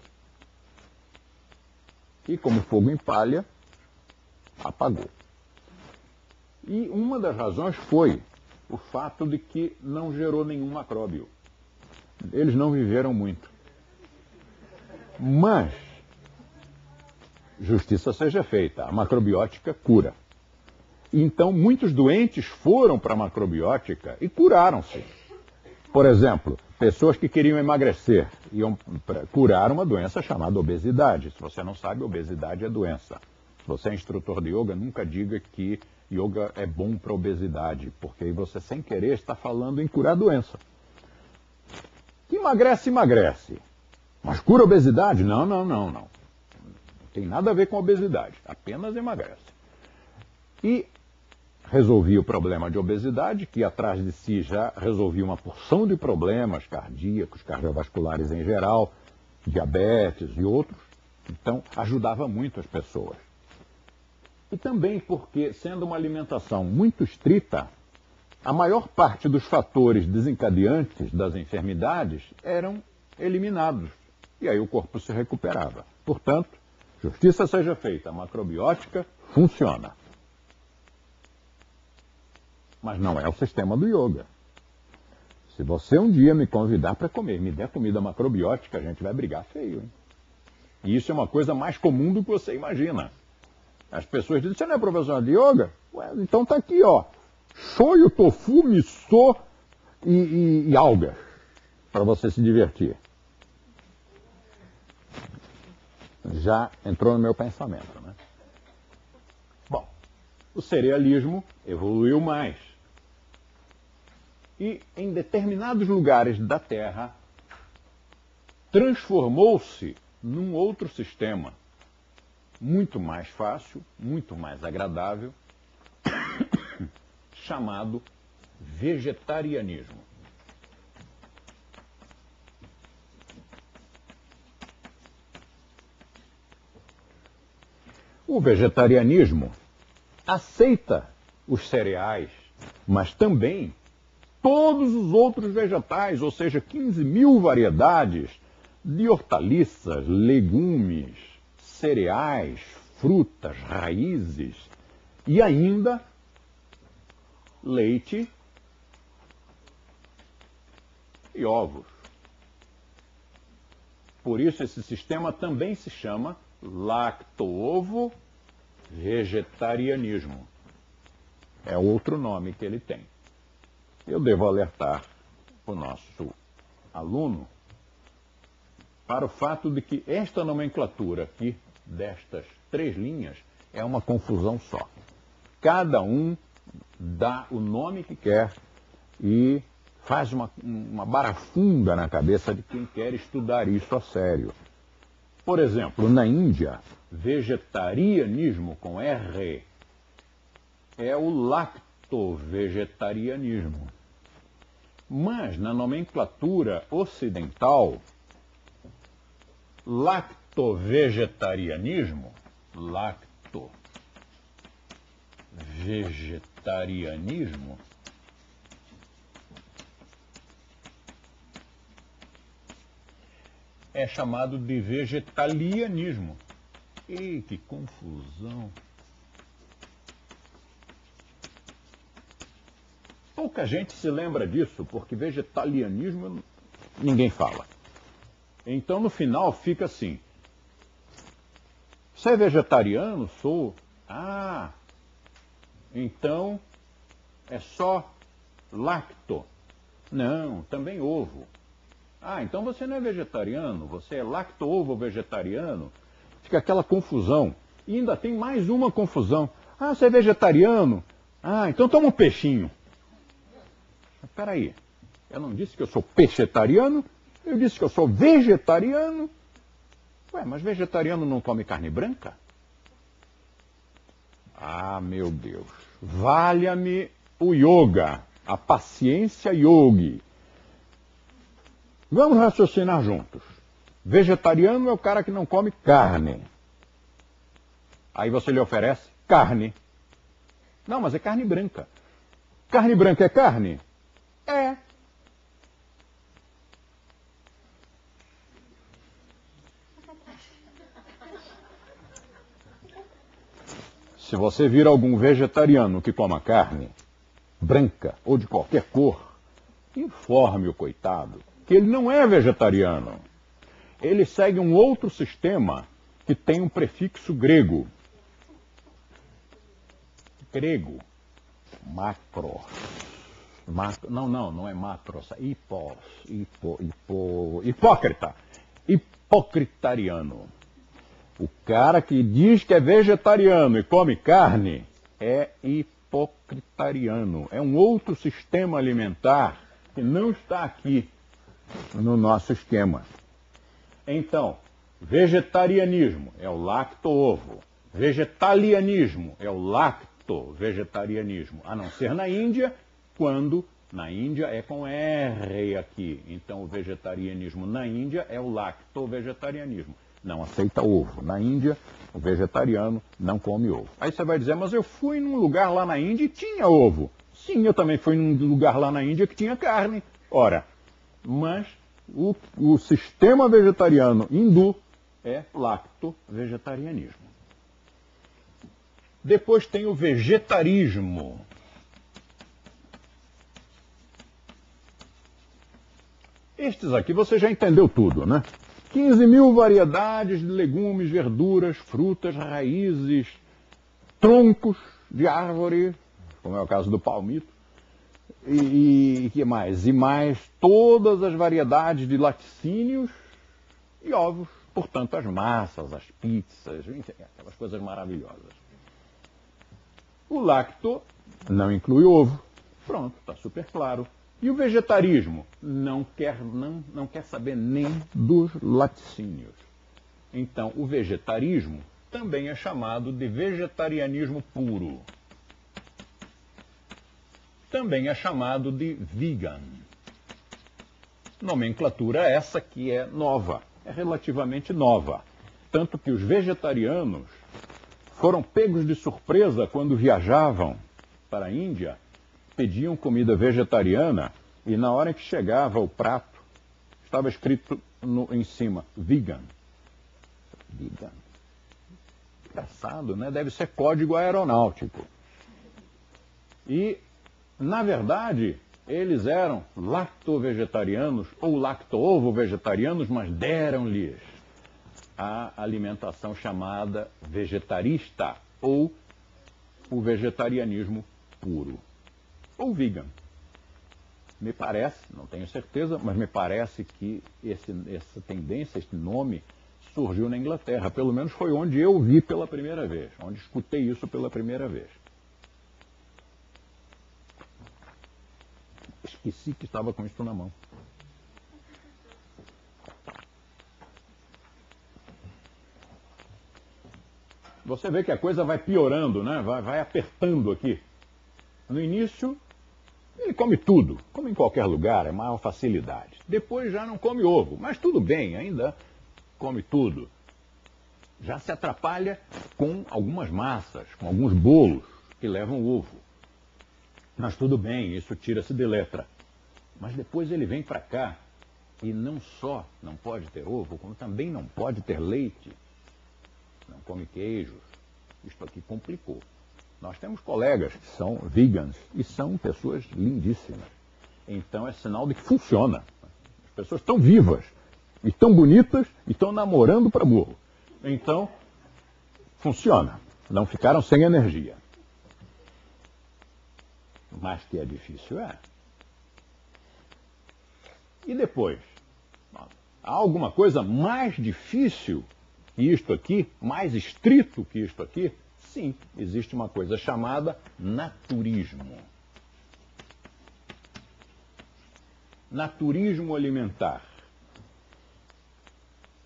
E como fogo em palha, apagou. E uma das razões foi o fato de que não gerou nenhum macróbio. Eles não viveram muito. Mas, justiça seja feita, a macrobiótica cura. Então, muitos doentes foram para a macrobiótica e curaram-se. Por exemplo, pessoas que queriam emagrecer iam curar uma doença chamada obesidade. Se você não sabe, obesidade é doença. Se você é instrutor de yoga, nunca diga que yoga é bom para obesidade, porque aí você, sem querer, está falando em curar doença. Que emagrece, emagrece. Mas cura obesidade? Não. Não tem nada a ver com obesidade, apenas emagrece. E resolvia o problema de obesidade, que atrás de si já resolvia uma porção de problemas cardíacos, cardiovasculares em geral, diabetes e outros. Então, ajudava muito as pessoas. E também porque, sendo uma alimentação muito estrita, a maior parte dos fatores desencadeantes das enfermidades eram eliminados. E aí o corpo se recuperava. Portanto, justiça seja feita, a macrobiótica funciona. Mas não é o sistema do yoga. Se você um dia me convidar para comer, me der comida macrobiótica, a gente vai brigar feio, hein? E isso é uma coisa mais comum do que você imagina. As pessoas dizem, você não é professor de yoga? Ué, então tá aqui, ó. Shoyu, tofu, miso e algas, para você se divertir. Já entrou no meu pensamento, né? Bom, o cerealismo evoluiu mais. E em determinados lugares da Terra, transformou-se num outro sistema, muito mais fácil, muito mais agradável, chamado vegetarianismo. O vegetarianismo aceita os cereais, mas também todos os outros vegetais, ou seja, 15 mil variedades de hortaliças, legumes, cereais, frutas, raízes e ainda leite e ovos. Por isso esse sistema também se chama lacto-ovo-vegetarianismo. É outro nome que ele tem. Eu devo alertar o nosso aluno para o fato de que esta nomenclatura aqui, destas 3 linhas, é uma confusão só. Cada um dá o nome que quer e faz uma barafunda na cabeça de quem quer estudar isso a sério. Por exemplo, na Índia, vegetarianismo com R é o lacto-vegetarianismo. Mas na nomenclatura ocidental, lacto-vegetarianismo é chamado de vegetalianismo. Ei, que confusão! Pouca gente se lembra disso, porque vegetalianismo ninguém fala. Então, no final, fica assim. Você é vegetariano? Sou. Ah, então é só lacto. Não, também ovo. Ah, então você não é vegetariano, você é lacto-ovo-vegetariano. Fica aquela confusão. E ainda tem mais uma confusão. Ah, você é vegetariano? Ah, então toma um peixinho. Espera aí, eu não disse que eu sou peixetariano, eu disse que eu sou vegetariano. Ué, mas vegetariano não come carne branca? Ah, meu Deus. Valha-me o yoga, a paciência yogi. Vamos raciocinar juntos. Vegetariano é o cara que não come carne. Aí você lhe oferece carne. Não, mas é carne branca. Carne branca é carne? É. Se você vir algum vegetariano que coma carne branca ou de qualquer cor, informe o coitado que ele não é vegetariano. Ele segue um outro sistema que tem um prefixo grego. Grego. Macro. Não é macros. Hipócrita. Hipocritariano. O cara que diz que é vegetariano e come carne é hipocritariano. É um outro sistema alimentar que não está aqui no nosso esquema. Então, vegetarianismo é o lacto-ovo. Vegetalianismo é o lacto-vegetarianismo. A não ser na Índia, quando na Índia é com R aqui. Então, o vegetarianismo na Índia é o lacto-vegetarianismo. Não aceita ovo. Na Índia, o vegetariano não come ovo. Aí você vai dizer, mas eu fui num lugar lá na Índia e tinha ovo. Sim, eu também fui num lugar lá na Índia que tinha carne. Ora, mas o sistema vegetariano hindu é lacto-vegetarianismo. Depois tem o vegetarismo. Estes aqui você já entendeu tudo, né? 15 mil variedades de legumes, verduras, frutas, raízes, troncos de árvore, como é o caso do palmito, e que mais? E mais todas as variedades de laticínios e ovos. Portanto, as massas, as pizzas, enfim, aquelas coisas maravilhosas. O lacto não inclui ovo. Pronto, está super claro. E o vegetarismo não quer saber nem dos laticínios. Então, o vegetarismo também é chamado de vegetarianismo puro. Também é chamado de vegan. Nomenclatura essa que é nova, é relativamente nova. Tanto que os vegetarianos foram pegos de surpresa quando viajavam para a Índia, pediam comida vegetariana e na hora que chegava o prato, estava escrito em cima, vegan. Vegan. Engraçado, né? Deve ser código aeronáutico. E, na verdade, eles eram lacto-vegetarianos ou lacto-ovo-vegetarianos, mas deram-lhes a alimentação chamada vegetarista ou o vegetarianismo puro. Ou vegan. Me parece, não tenho certeza, mas me parece que essa tendência, esse nome, surgiu na Inglaterra. Pelo menos foi onde eu vi pela primeira vez, onde escutei isso pela primeira vez. Esqueci que estava com isso na mão. Você vê que a coisa vai piorando, né? Vai apertando aqui. No início, ele come tudo, come em qualquer lugar, é maior facilidade. Depois já não come ovo, mas tudo bem, ainda come tudo. Já se atrapalha com algumas massas, com alguns bolos que levam ovo. Mas tudo bem, isso tira-se de letra. Mas depois ele vem para cá e não só não pode ter ovo, como também não pode ter leite. Não come queijos. Isto aqui complicou. Nós temos colegas que são vegans e são pessoas lindíssimas. Então é sinal de que funciona. As pessoas estão vivas, e estão bonitas, e estão namorando para burro. Então, funciona. Não ficaram sem energia. Mas que é difícil, é. E depois? Há alguma coisa mais difícil que isto aqui? Mais estrito que isto aqui? Sim, existe uma coisa chamada naturismo. Naturismo alimentar.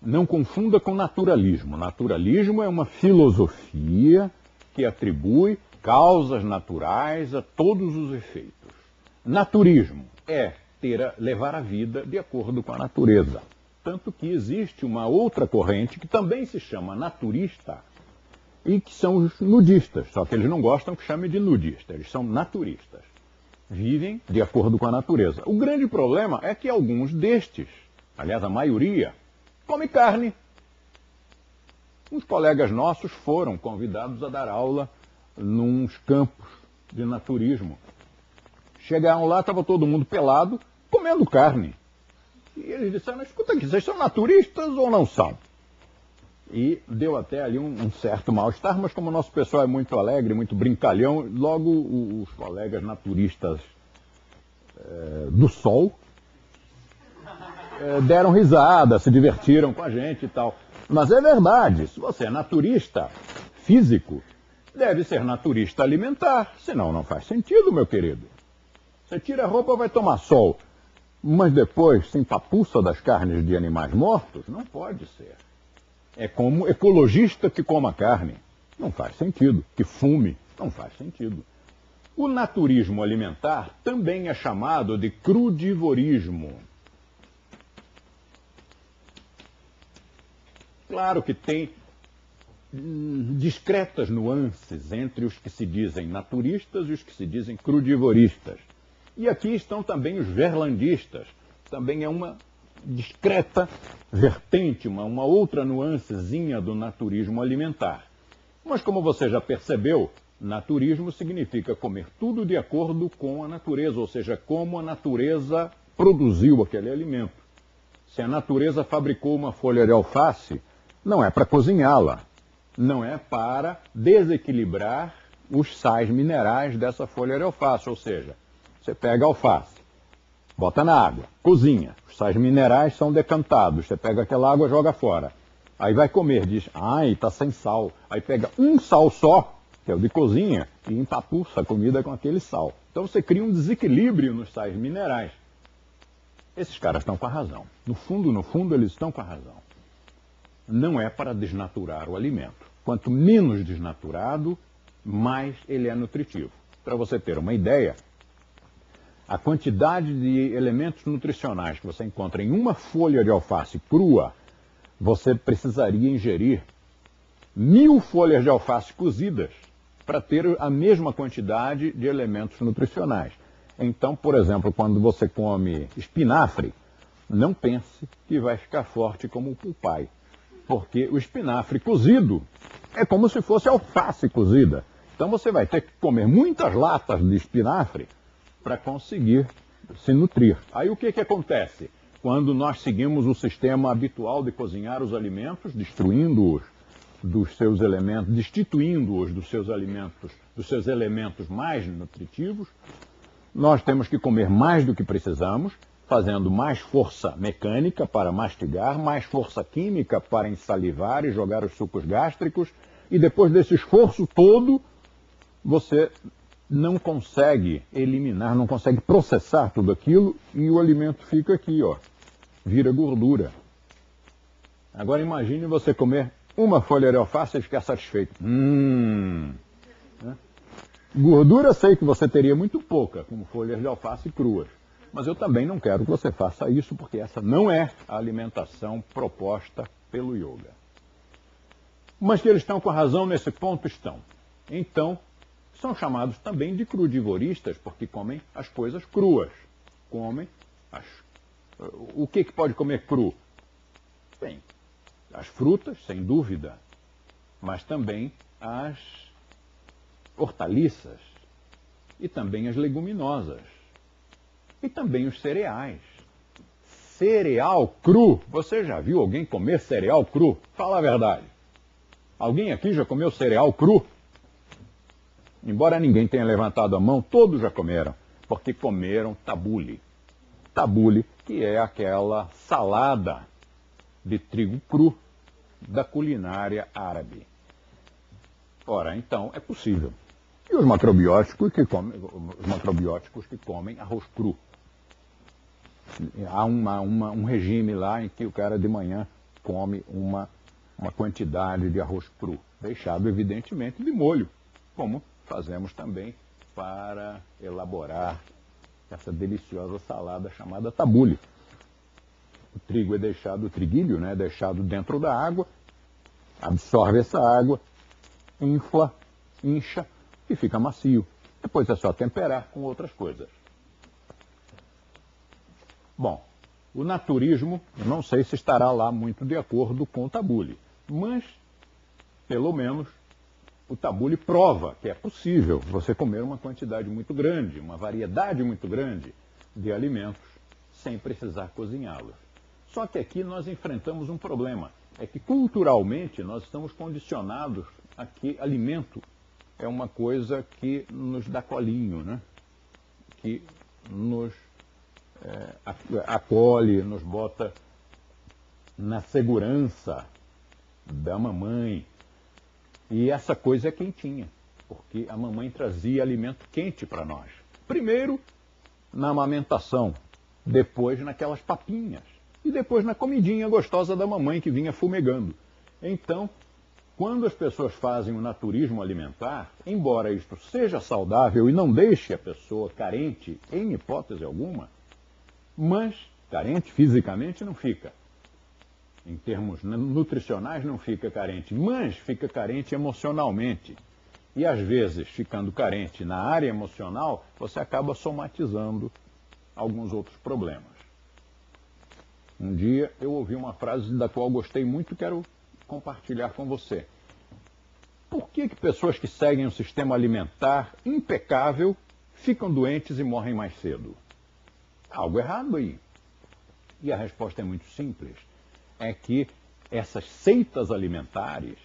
Não confunda com naturalismo. Naturalismo é uma filosofia que atribui causas naturais a todos os efeitos. Naturismo é levar a vida de acordo com a natureza. Tanto que existe uma outra corrente que também se chama naturista e que são os nudistas, só que eles não gostam que chame de nudista, eles são naturistas. Vivem de acordo com a natureza. O grande problema é que alguns destes, aliás, a maioria, come carne. Uns colegas nossos foram convidados a dar aula nos campos de naturismo. Chegaram lá, estava todo mundo pelado, comendo carne. E eles disseram, escuta aqui, vocês são naturistas ou não são? E deu até ali um certo mal-estar, mas como o nosso pessoal é muito alegre, muito brincalhão, logo os colegas naturistas do sol deram risada, se divertiram com a gente e tal. Mas é verdade, se você é naturista físico, deve ser naturista alimentar, senão não faz sentido, meu querido. Você tira a roupa, vai tomar sol, mas depois se empapuça das carnes de animais mortos? Não pode ser. É como ecologista que coma carne. Não faz sentido. Que fume. Não faz sentido. O naturismo alimentar também é chamado de crudivorismo. Claro que tem discretas nuances entre os que se dizem naturistas e os que se dizem crudivoristas. E aqui estão também os verlandistas. Também é uma discreta vertente, uma outra nuancezinha do naturismo alimentar. Mas como você já percebeu, naturismo significa comer tudo de acordo com a natureza, ou seja, como a natureza produziu aquele alimento. Se a natureza fabricou uma folha de alface, não é para cozinhá-la, não é para desequilibrar os sais minerais dessa folha de alface, ou seja, você pega a alface, bota na água, cozinha, os sais minerais são decantados, você pega aquela água e joga fora. Aí vai comer, diz, ai, está sem sal. Aí pega um sal só, que é o de cozinha, e empapuça a comida com aquele sal. Então você cria um desequilíbrio nos sais minerais. Esses caras estão com a razão. No fundo, eles estão com a razão. Não é para desnaturar o alimento. Quanto menos desnaturado, mais ele é nutritivo. Para você ter uma ideia, a quantidade de elementos nutricionais que você encontra em uma folha de alface crua, você precisaria ingerir 1000 folhas de alface cozidas para ter a mesma quantidade de elementos nutricionais. Então, por exemplo, quando você come espinafre, não pense que vai ficar forte como o Popeye, porque o espinafre cozido é como se fosse alface cozida. Então você vai ter que comer muitas latas de espinafre para conseguir se nutrir. Aí o que acontece? Quando nós seguimos o sistema habitual de cozinhar os alimentos, destruindo-os dos seus elementos, destituindo-os dos seus alimentos, dos seus elementos mais nutritivos, nós temos que comer mais do que precisamos, fazendo mais força mecânica para mastigar, mais força química para ensalivar e jogar os sucos gástricos, e depois desse esforço todo, você não consegue eliminar, não consegue processar tudo aquilo e o alimento fica aqui, ó, vira gordura. Agora imagine você comer uma folha de alface e ficar satisfeito. Gordura sei que você teria muito pouca com folhas de alface cruas, mas eu também não quero que você faça isso porque essa não é a alimentação proposta pelo yoga. Mas que eles estão com a razão nesse ponto, estão. Então, são chamados também de crudivoristas porque comem as coisas cruas. O que pode comer cru? Bem, as frutas, sem dúvida, mas também as hortaliças e também as leguminosas e também os cereais. Cereal cru. Você já viu alguém comer cereal cru? Fala a verdade. Alguém aqui já comeu cereal cru? Embora ninguém tenha levantado a mão, todos já comeram, porque comeram tabule. Tabule, que é aquela salada de trigo cru da culinária árabe. Ora, então, é possível. E os macrobióticos que comem arroz cru. Há um regime lá em que o cara de manhã come uma quantidade de arroz cru, deixado evidentemente de molho, como fazemos também para elaborar essa deliciosa salada chamada tabule. O trigo é deixado, o triguilho, né, é deixado dentro da água, absorve essa água, infla, incha e fica macio. Depois é só temperar com outras coisas. Bom, o naturismo, eu não sei se estará lá muito de acordo com o tabule, mas, pelo menos, o tabule prova que é possível você comer uma quantidade muito grande, uma variedade muito grande de alimentos sem precisar cozinhá-los. Só que aqui nós enfrentamos um problema, é que culturalmente nós estamos condicionados a que alimento é uma coisa que nos dá colinho, né? Que nos acolhe, nos bota na segurança da mamãe. E essa coisa é quentinha, porque a mamãe trazia alimento quente para nós. Primeiro na amamentação, depois naquelas papinhas e depois na comidinha gostosa da mamãe que vinha fumegando. Então, quando as pessoas fazem o naturismo alimentar, embora isto seja saudável e não deixe a pessoa carente em hipótese alguma, mas carente fisicamente não fica. Em termos nutricionais não fica carente, mas fica carente emocionalmente. E às vezes, ficando carente na área emocional, você acaba somatizando alguns outros problemas. Um dia eu ouvi uma frase da qual gostei muito e quero compartilhar com você. Por que pessoas que seguem um sistema alimentar impecável ficam doentes e morrem mais cedo? Algo errado aí. E a resposta é muito simples. É que essas seitas alimentares,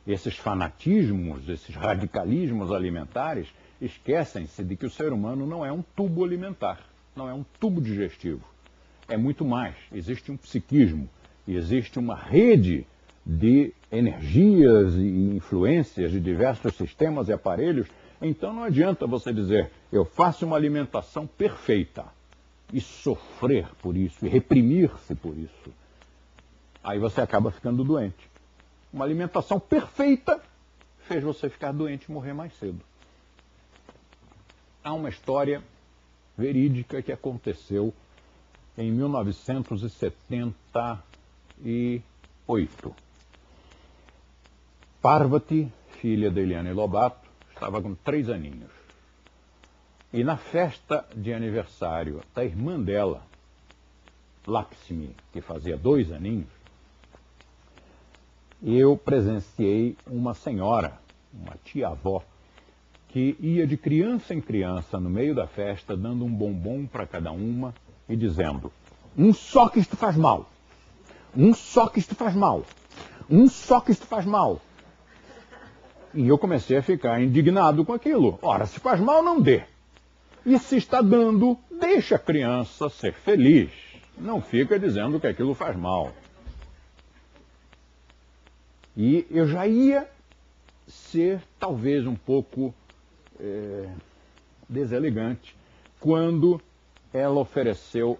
esses fanatismos, esses radicalismos alimentares, esquecem-se de que o ser humano não é um tubo alimentar, não é um tubo digestivo. É muito mais. Existe um psiquismo, existe uma rede de energias e influências de diversos sistemas e aparelhos. Então não adianta você dizer, eu faço uma alimentação perfeita e sofrer por isso, e reprimir-se por isso. Aí você acaba ficando doente. Uma alimentação perfeita fez você ficar doente e morrer mais cedo. Há uma história verídica que aconteceu em 1978. Parvati, filha de Eliane Lobato, estava com 3 aninhos. E na festa de aniversário da irmã dela, Lakshmi, que fazia 2 aninhos, eu presenciei uma senhora, uma tia-avó, que ia de criança em criança no meio da festa, dando um bombom para cada uma e dizendo, um só que isto faz mal, um só que isto faz mal, um só que isto faz mal. E eu comecei a ficar indignado com aquilo. Ora, se faz mal, não dê. E se está dando, deixa a criança ser feliz. Não fica dizendo que aquilo faz mal. E eu já ia ser talvez um pouco deselegante quando ela ofereceu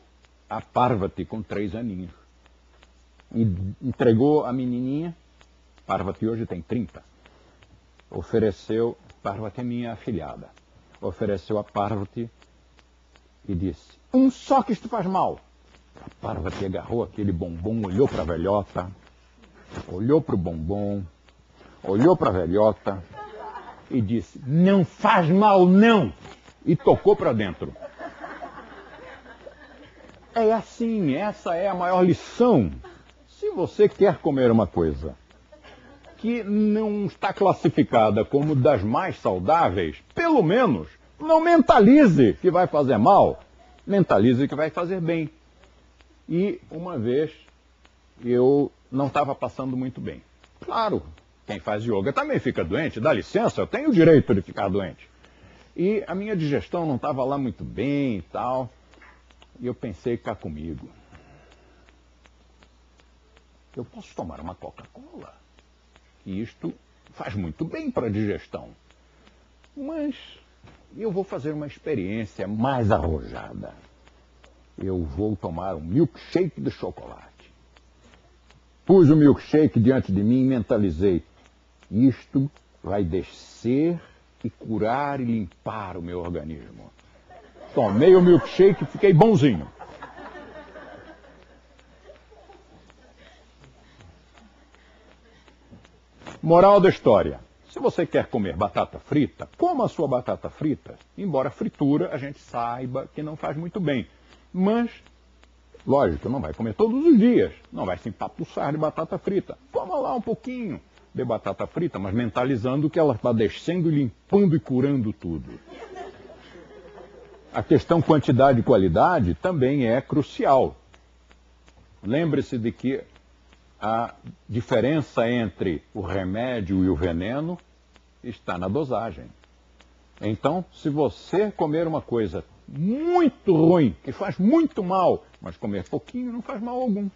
a Parvati com 3 aninhos. E entregou a menininha, Parvati hoje tem 30, ofereceu, Parvati é minha afilhada, ofereceu a Parvati e disse, um só que isto faz mal. A Parvati agarrou aquele bombom, olhou para a velhota, olhou para o bombom, olhou para a velhota e disse, não faz mal não, e tocou para dentro. É assim, essa é a maior lição. Se você quer comer uma coisa que não está classificada como das mais saudáveis, pelo menos não mentalize que vai fazer mal, mentalize que vai fazer bem. E uma vez eu não estava passando muito bem. Claro, quem faz yoga também fica doente, dá licença, eu tenho o direito de ficar doente. E a minha digestão não estava lá muito bem e tal. E eu pensei cá comigo, eu posso tomar uma Coca-Cola, que isto faz muito bem para a digestão, mas eu vou fazer uma experiência mais arrojada. Eu vou tomar um milkshake de chocolate. Pus o milkshake diante de mim e mentalizei. Isto vai descer e curar e limpar o meu organismo. Tomei o milkshake e fiquei bonzinho. Moral da história. Se você quer comer batata frita, coma a sua batata frita. Embora a fritura a gente saiba que não faz muito bem. Mas, lógico, não vai comer todos os dias. Não vai se empapuçar de batata frita. Coma lá um pouquinho de batata frita, mas mentalizando que ela está descendo, limpando e curando tudo. A questão quantidade e qualidade também é crucial. Lembre-se de que a diferença entre o remédio e o veneno está na dosagem. Então, se você comer uma coisa muito ruim, que faz muito mal, mas comer pouquinho não faz mal algum.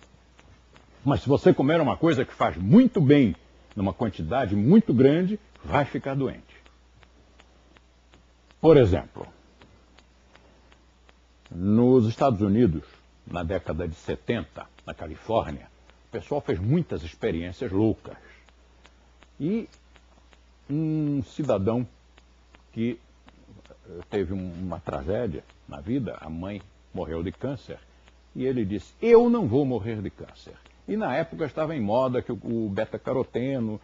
Mas se você comer uma coisa que faz muito bem, numa quantidade muito grande, vai ficar doente. Por exemplo, nos Estados Unidos, na década de 70, na Califórnia, o pessoal fez muitas experiências loucas. E um cidadão que teve uma tragédia na vida, a mãe morreu de câncer, e ele disse, eu não vou morrer de câncer. E na época estava em moda que o beta-caroteno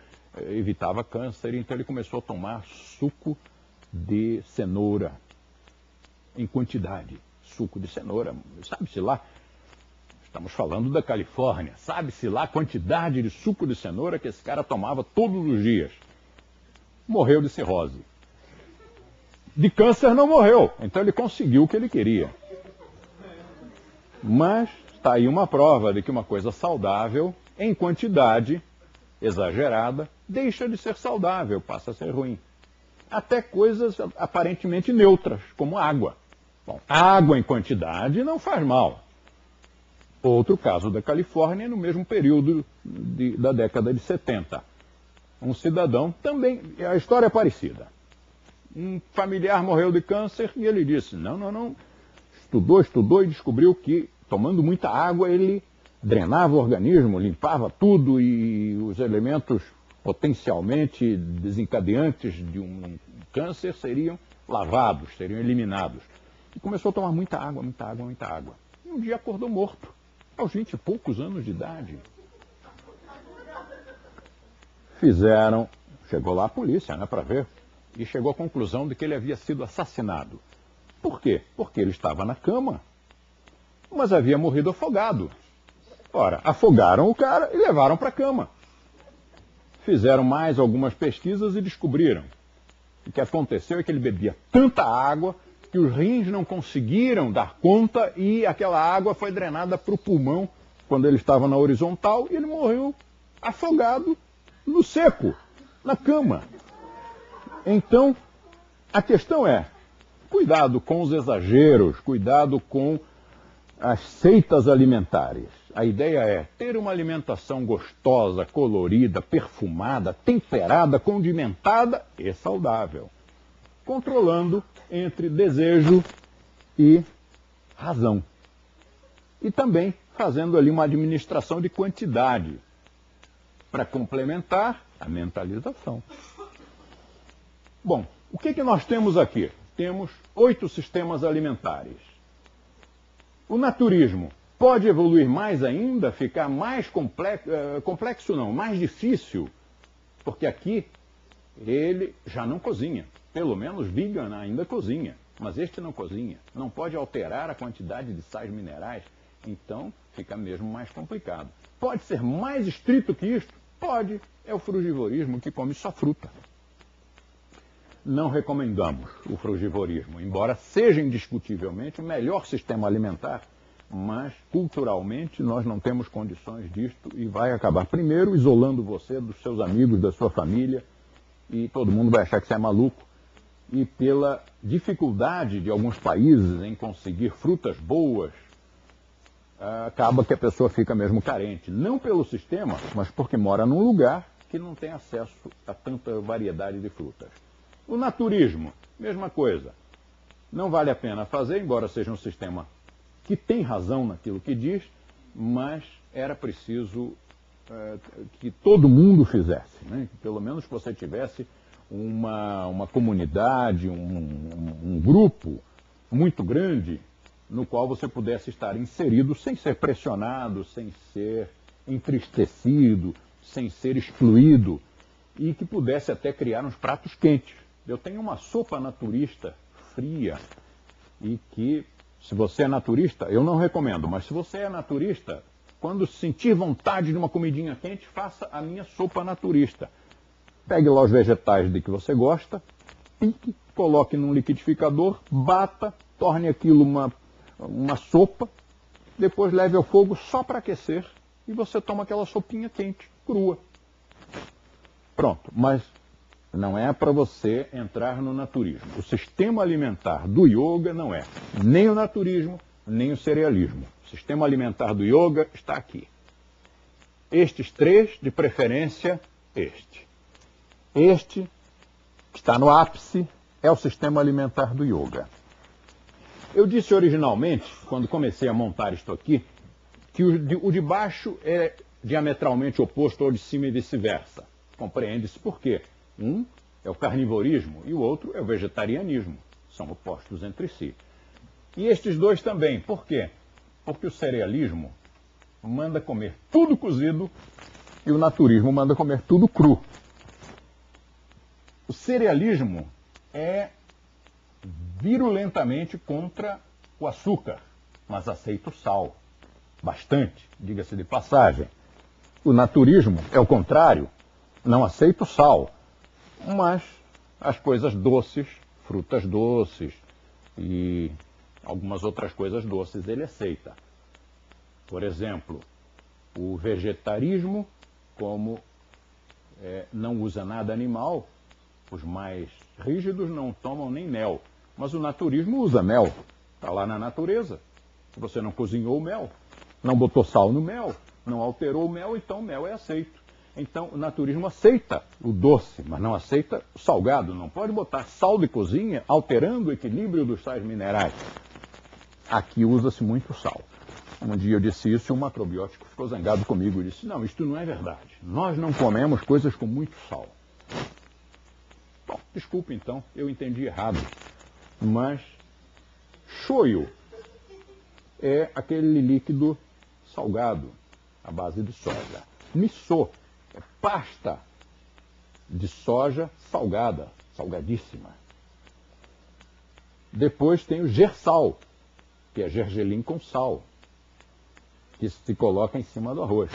evitava câncer, então ele começou a tomar suco de cenoura em quantidade. Suco de cenoura, sabe-se lá, estamos falando da Califórnia, sabe-se lá a quantidade de suco de cenoura que esse cara tomava todos os dias. Morreu de cirrose. De câncer não morreu, então ele conseguiu o que ele queria. Mas está aí uma prova de que uma coisa saudável, em quantidade exagerada, deixa de ser saudável, passa a ser ruim. Até coisas aparentemente neutras, como água. Bom, água em quantidade não faz mal. Outro caso da Califórnia, no mesmo período da década de 70. Um cidadão também, a história é parecida. Um familiar morreu de câncer e ele disse, não, estudou e descobriu que tomando muita água ele drenava o organismo, limpava tudo e os elementos potencialmente desencadeantes de um câncer seriam lavados, seriam eliminados. E começou a tomar muita água. E um dia acordou morto, aos 20 e poucos anos de idade. Chegou lá a polícia, né, para ver, e chegou à conclusão de que ele havia sido assassinado. Por quê? Porque ele estava na cama, mas havia morrido afogado. Ora, afogaram o cara e levaram para a cama. Fizeram mais algumas pesquisas e descobriram. O que aconteceu é que ele bebia tanta água que os rins não conseguiram dar conta e aquela água foi drenada para o pulmão quando ele estava na horizontal e ele morreu afogado no seco, na cama. Então, a questão é, cuidado com os exageros, cuidado com as seitas alimentares. A ideia é ter uma alimentação gostosa, colorida, perfumada, temperada, condimentada e saudável. Controlando entre desejo e razão. E também fazendo ali uma administração de quantidade para complementar a mentalização. Bom, o que nós temos aqui? Temos 8 sistemas alimentares. O naturismo pode evoluir mais ainda, ficar mais complexo não, mais difícil, porque aqui ele já não cozinha. Pelo menos vegan ainda cozinha, mas este não cozinha. Não pode alterar a quantidade de sais minerais, então fica mesmo mais complicado. Pode ser mais estrito que isto? Pode. É o frugivorismo que come só fruta. Não recomendamos o frugivorismo, embora seja indiscutivelmente o melhor sistema alimentar, mas culturalmente nós não temos condições disto e vai acabar primeiro isolando você dos seus amigos, da sua família, e todo mundo vai achar que você é maluco. E pela dificuldade de alguns países em conseguir frutas boas, acaba que a pessoa fica mesmo carente. Não pelo sistema, mas porque mora num lugar que não tem acesso a tanta variedade de frutas. O naturismo, mesma coisa. Não vale a pena fazer, embora seja um sistema que tem razão naquilo que diz, mas era preciso que todo mundo fizesse, né? Que pelo menos que você tivesse uma comunidade, um grupo muito grande no qual você pudesse estar inserido sem ser pressionado, sem ser entristecido, sem ser excluído e que pudesse até criar uns pratos quentes. Eu tenho uma sopa naturista fria e que, se você é naturista, eu não recomendo, mas se você é naturista, quando sentir vontade de uma comidinha quente, faça a minha sopa naturista. Pegue lá os vegetais de que você gosta, pique, coloque num liquidificador, bata, torne aquilo uma sopa, depois leve ao fogo só para aquecer e você toma aquela sopinha quente, crua. Pronto, mas não é para você entrar no naturismo. O sistema alimentar do yoga não é nem o naturismo, nem o cerealismo. O sistema alimentar do yoga está aqui. Estes três, de preferência, este. Este, que está no ápice, é o sistema alimentar do yoga. Eu disse originalmente, quando comecei a montar isto aqui, que o de baixo é diametralmente oposto ao de cima e vice-versa. Compreende-se por quê? Um é o carnivorismo e o outro é o vegetarianismo. São opostos entre si. E estes dois também. Por quê? Porque o cerealismo manda comer tudo cozido e o naturismo manda comer tudo cru. O cerealismo é virulentamente contra o açúcar, mas aceita o sal. Bastante, diga-se de passagem. O naturismo é o contrário, não aceita o sal, mas as coisas doces, frutas doces e algumas outras coisas doces ele aceita. Por exemplo, o vegetarismo, como não usa nada animal, os mais rígidos não tomam nem mel. Mas o naturismo usa mel. Está lá na natureza. Se você não cozinhou o mel, não botou sal no mel, não alterou o mel, então o mel é aceito. Então o naturismo aceita o doce, mas não aceita o salgado. Não pode botar sal de cozinha alterando o equilíbrio dos sais minerais. Aqui usa-se muito sal. Um dia eu disse isso e um macrobiótico ficou zangado comigo e disse: não, isto não é verdade. Nós não comemos coisas com muito sal. Bom, desculpe então, eu entendi errado. Mas shoyu é aquele líquido salgado à base de soja. Miso é pasta de soja salgada, salgadíssima. Depois tem o gersal, que é gergelim com sal, que se coloca em cima do arroz.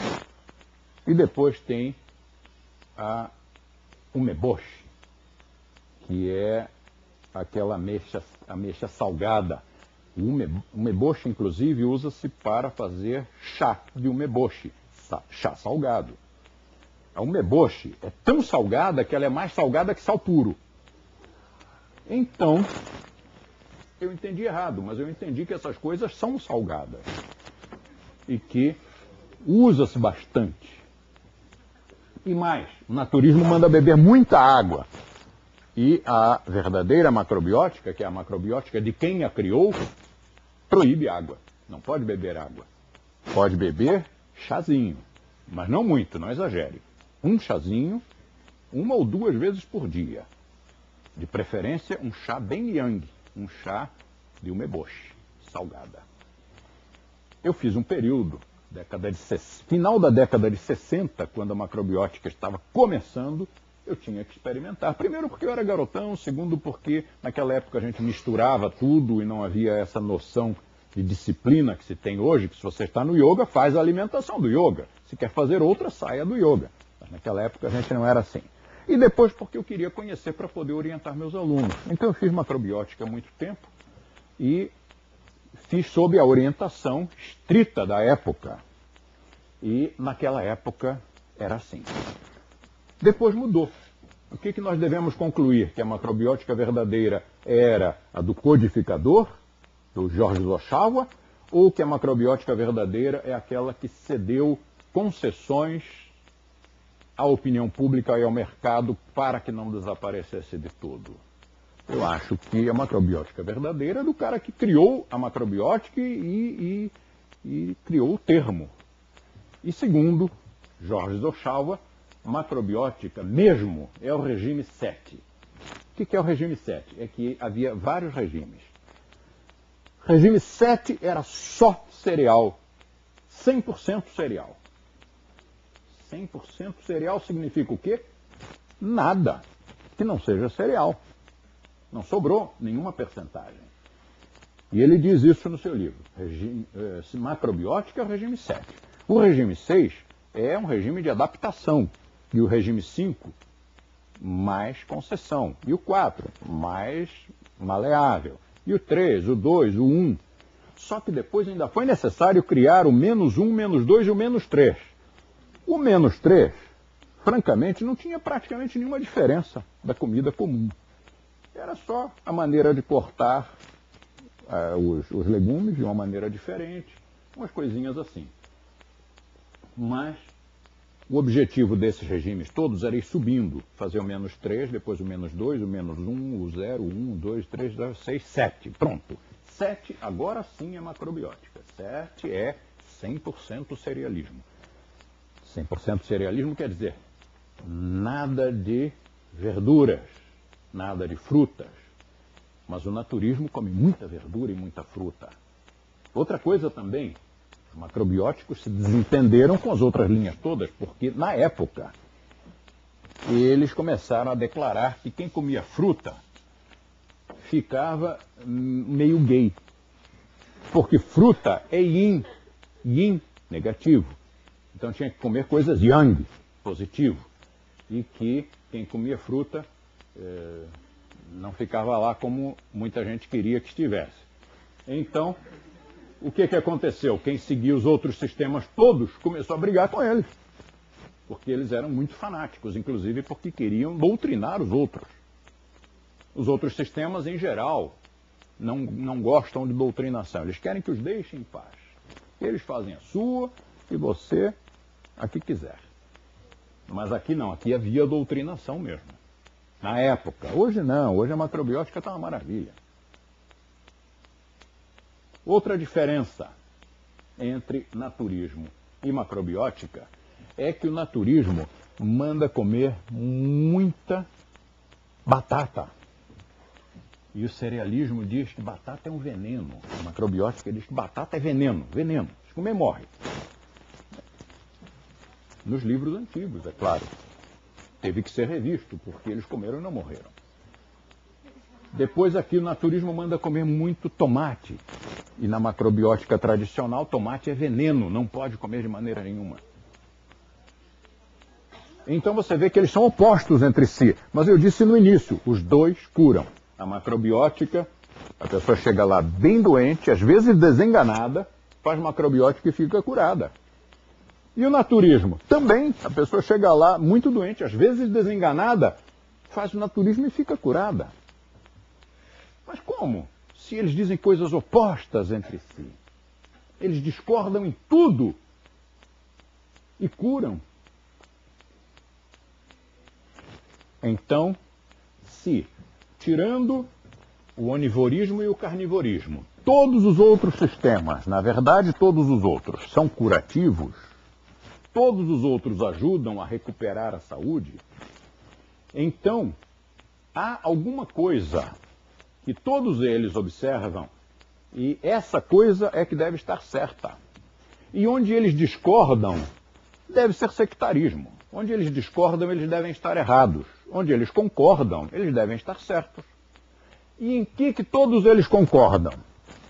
E depois tem a umeboshi, que é aquela ameixa salgada. O umeboshi, inclusive, usa-se para fazer chá de umeboshi, chá salgado. A umeboshi é tão salgada que ela é mais salgada que sal puro. Então, eu entendi errado, mas eu entendi que essas coisas são salgadas e que usa-se bastante. E mais, o naturismo manda beber muita água. E a verdadeira macrobiótica, que é a macrobiótica de quem a criou, proíbe água. Não pode beber água. Pode beber chazinho, mas não muito, não exagere. Um chazinho, 1 ou 2 vezes por dia. De preferência, um chá bem yang, um chá de umeboshi, salgada. Eu fiz um período, final da década de 60, quando a macrobiótica estava começando, eu tinha que experimentar. Primeiro porque eu era garotão, segundo porque naquela época a gente misturava tudo e não havia essa noção de disciplina que se tem hoje, que se você está no yoga, faz a alimentação do yoga. Se quer fazer outra, saia do yoga. Mas naquela época a gente não era assim. E depois porque eu queria conhecer para poder orientar meus alunos. Então eu fiz macrobiótica há muito tempo e fiz sob a orientação estrita da época. E naquela época era assim. Depois mudou. O que nós devemos concluir? Que a macrobiótica verdadeira era a do codificador, do George Oshawa, ou que a macrobiótica verdadeira é aquela que cedeu concessões à opinião pública e ao mercado para que não desaparecesse de todo? Eu acho que a macrobiótica verdadeira é do cara que criou a macrobiótica e criou o termo. E segundo, Jorge Zochalva, macrobiótica mesmo é o regime 7. O que é o regime 7? É que havia vários regimes. Regime 7 era só cereal, 100% cereal. 100% cereal significa o quê? Nada que não seja cereal. Não sobrou nenhuma percentagem. E ele diz isso no seu livro. Macrobiótica é o regime 7. O regime 6 é um regime de adaptação. E o regime 5, mais concessão. E o 4, mais maleável. E o 3, o 2, o 1. Só que depois ainda foi necessário criar o -1, -2 e o -3. O -3, francamente, não tinha praticamente nenhuma diferença da comida comum. Era só a maneira de cortar os legumes de uma maneira diferente, umas coisinhas assim. Mas o objetivo desses regimes todos era ir subindo, fazer o -3, depois o -2, o -1, o 0, 1, 2, 3, 6, 7. Pronto. 7 agora sim é macrobiótica. 7 é 100% cerealismo. 100% cerealismo quer dizer nada de verduras, nada de frutas. Mas o naturismo come muita verdura e muita fruta. Outra coisa também, os macrobióticos se desentenderam com as outras linhas todas, porque na época eles começaram a declarar que quem comia fruta ficava meio gay. Porque fruta é yin, yin negativo. Então tinha que comer coisas yang, positivo. E que quem comia fruta não ficava lá como muita gente queria que estivesse. Então, o que aconteceu? Quem seguia os outros sistemas todos começou a brigar com eles. Porque eles eram muito fanáticos, inclusive porque queriam doutrinar os outros. Os outros sistemas, em geral, não gostam de doutrinação. Eles querem que os deixem em paz. Eles fazem a sua e você a que quiser. Mas aqui não, aqui havia doutrinação mesmo. Na época. Hoje não, hoje a macrobiótica está uma maravilha. Outra diferença entre naturismo e macrobiótica é que o naturismo manda comer muita batata. E o cerealismo diz que batata é um veneno. A macrobiótica diz que batata é veneno, veneno. Se comer, morre. Nos livros antigos, é claro. Teve que ser revisto, porque eles comeram e não morreram. Depois aqui o naturismo manda comer muito tomate. E na macrobiótica tradicional, tomate é veneno, não pode comer de maneira nenhuma. Então você vê que eles são opostos entre si. Mas eu disse no início, os dois curam. A macrobiótica, a pessoa chega lá bem doente, às vezes desenganada, faz macrobiótica e fica curada. E o naturismo? Também, a pessoa chega lá muito doente, às vezes desenganada, faz o naturismo e fica curada. Mas como? Se eles dizem coisas opostas entre si. Eles discordam em tudo e curam. Então, se, tirando o onivorismo e o carnivorismo, todos os outros sistemas, na verdade todos os outros, são curativos, todos os outros ajudam a recuperar a saúde, então há alguma coisa que todos eles observam e essa coisa é que deve estar certa. E onde eles discordam, deve ser sectarismo. Onde eles discordam, eles devem estar errados. Onde eles concordam, eles devem estar certos. E em que todos eles concordam?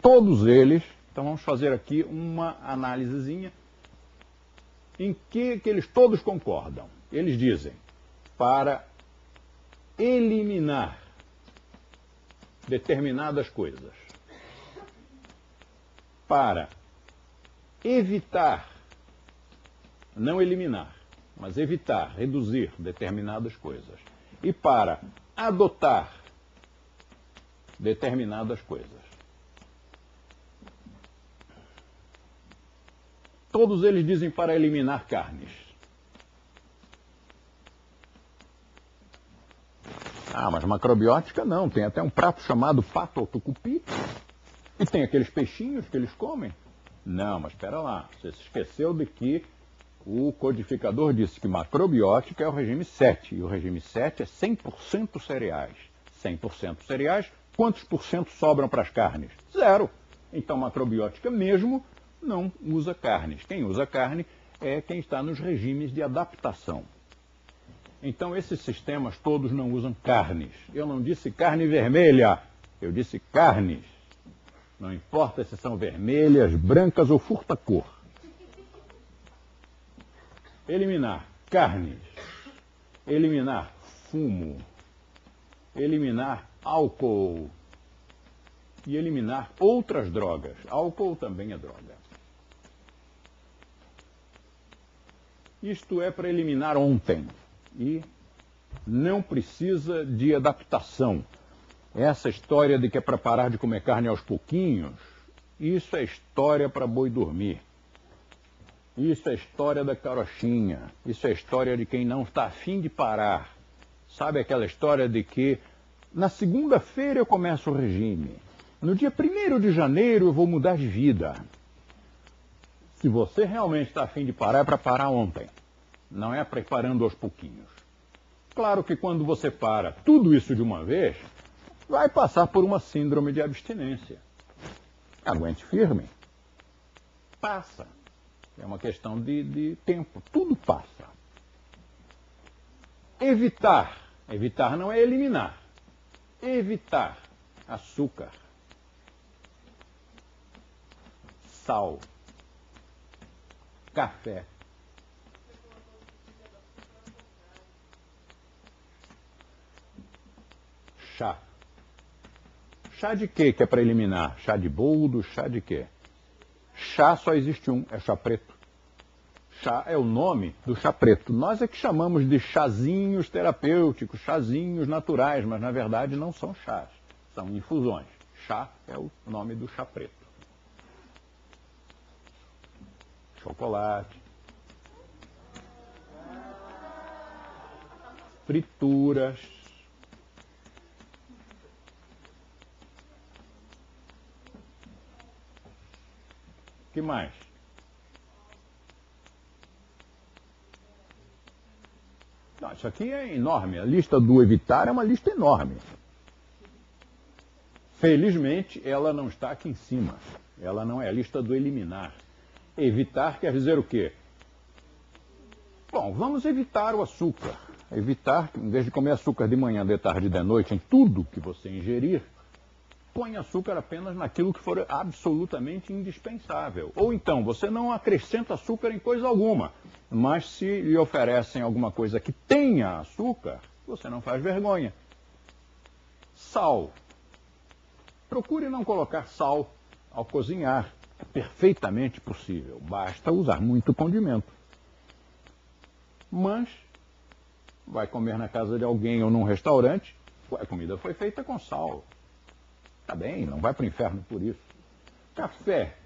Todos eles, então vamos fazer aqui uma análisezinha. Em que eles todos concordam? Eles dizem, para eliminar determinadas coisas, para evitar, não eliminar, mas evitar, reduzir determinadas coisas, e para adotar determinadas coisas. Todos eles dizem para eliminar carnes. Ah, mas macrobiótica não, tem até um prato chamado pato ao tucupi. E tem aqueles peixinhos que eles comem. Não, mas espera lá, você se esqueceu de que O codificador disse que macrobiótica é o regime 7, e o regime 7 é 100% cereais. 100% cereais, quantos por cento sobram para as carnes? 0. Então, macrobiótica mesmo não usa carnes. Quem usa carne é quem está nos regimes de adaptação. Então, esses sistemas todos não usam carnes. Eu não disse carne vermelha, eu disse carnes. Não importa se são vermelhas, brancas ou furta-cor. Eliminar carnes, eliminar fumo, eliminar álcool e eliminar outras drogas. Álcool também é droga. Isto é para eliminar ontem e não precisa de adaptação. Essa história de que é para parar de comer carne aos pouquinhos, isso é história para boi dormir. Isso é história da carochinha. Isso é história de quem não está afim de parar. Sabe aquela história de que na segunda-feira eu começo o regime. No dia 1º de janeiro eu vou mudar de vida. Se você realmente está afim de parar, é para parar ontem. Não é preparando aos pouquinhos. Claro que quando você para tudo isso de uma vez, vai passar por uma síndrome de abstinência. Aguente firme. Passa. É uma questão de tempo. Tudo passa. Evitar. Evitar não é eliminar. Evitar açúcar, sal, café. Chá. Chá de quê que é para eliminar? Chá de boldo, chá de quê? Chá só existe um, é chá preto. Chá é o nome do chá preto. Nós é que chamamos de chazinhos terapêuticos, chazinhos naturais, mas na verdade não são chás, são infusões. Chá é o nome do chá preto. Chocolate. Frituras. O que mais? Não, isso aqui é enorme. A lista do evitar é uma lista enorme. Felizmente, ela não está aqui em cima. Ela não é a lista do eliminar. Evitar quer dizer o quê? Bom, vamos evitar o açúcar. Evitar, em vez de comer açúcar de manhã, de tarde e de noite, em tudo que você ingerir, põe açúcar apenas naquilo que for absolutamente indispensável. Ou então, você não acrescenta açúcar em coisa alguma, mas se lhe oferecem alguma coisa que tenha açúcar, você não faz vergonha. Sal. Procure não colocar sal ao cozinhar. É perfeitamente possível. Basta usar muito condimento. Mas vai comer na casa de alguém ou num restaurante, a comida foi feita com sal. Tá bem, não vai para o inferno por isso. Café.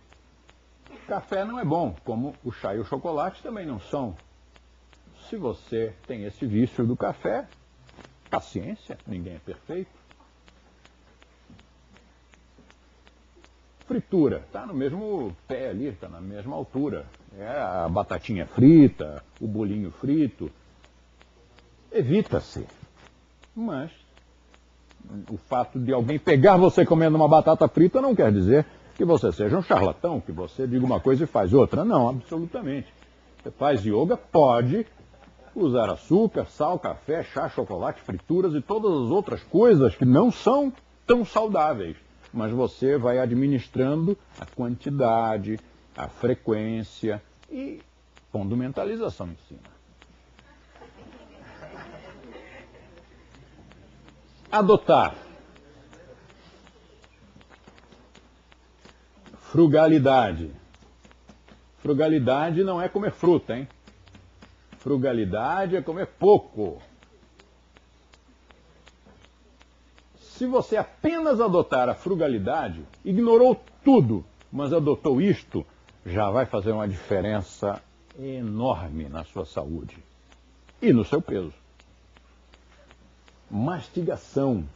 Café não é bom, como o chá e o chocolate também não são. Se você tem esse vício do café, paciência, ninguém é perfeito. Fritura, está no mesmo pé ali, está na mesma altura. É a batatinha frita, o bolinho frito. Evita-se. Mas o fato de alguém pegar você comendo uma batata frita não quer dizer que você seja um charlatão, que você diga uma coisa e faz outra. Não, absolutamente. Você faz yoga, pode usar açúcar, sal, café, chá, chocolate, frituras e todas as outras coisas que não são tão saudáveis. Mas você vai administrando a quantidade, a frequência e pondo mentalização em cima. Adotar. Frugalidade. Frugalidade não é comer fruta, hein? Frugalidade é comer pouco. Se você apenas adotar a frugalidade, ignorou tudo, mas adotou isto, já vai fazer uma diferença enorme na sua saúde e no seu peso. Mastigação.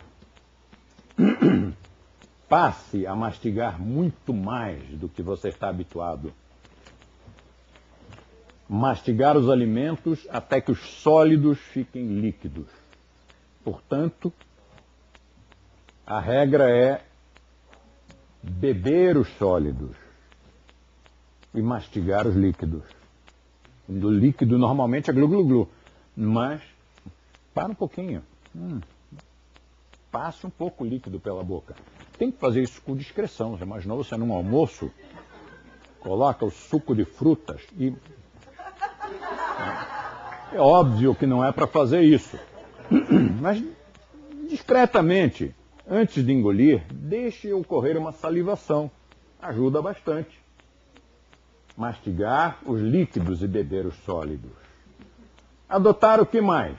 Passe a mastigar muito mais do que você está habituado. mastigar os alimentos até que os sólidos fiquem líquidos. Portanto, a regra é beber os sólidos e mastigar os líquidos. O líquido normalmente é glu-glu-glu, mas para um pouquinho. Passe um pouco o líquido pela boca. Tem que fazer isso com discrição. Você imaginou você num almoço, coloca o suco de frutas e... É óbvio que não é para fazer isso. Mas discretamente, antes de engolir, deixe ocorrer uma salivação. Ajuda bastante. Mastigar os líquidos e beber os sólidos. Adotar o que mais?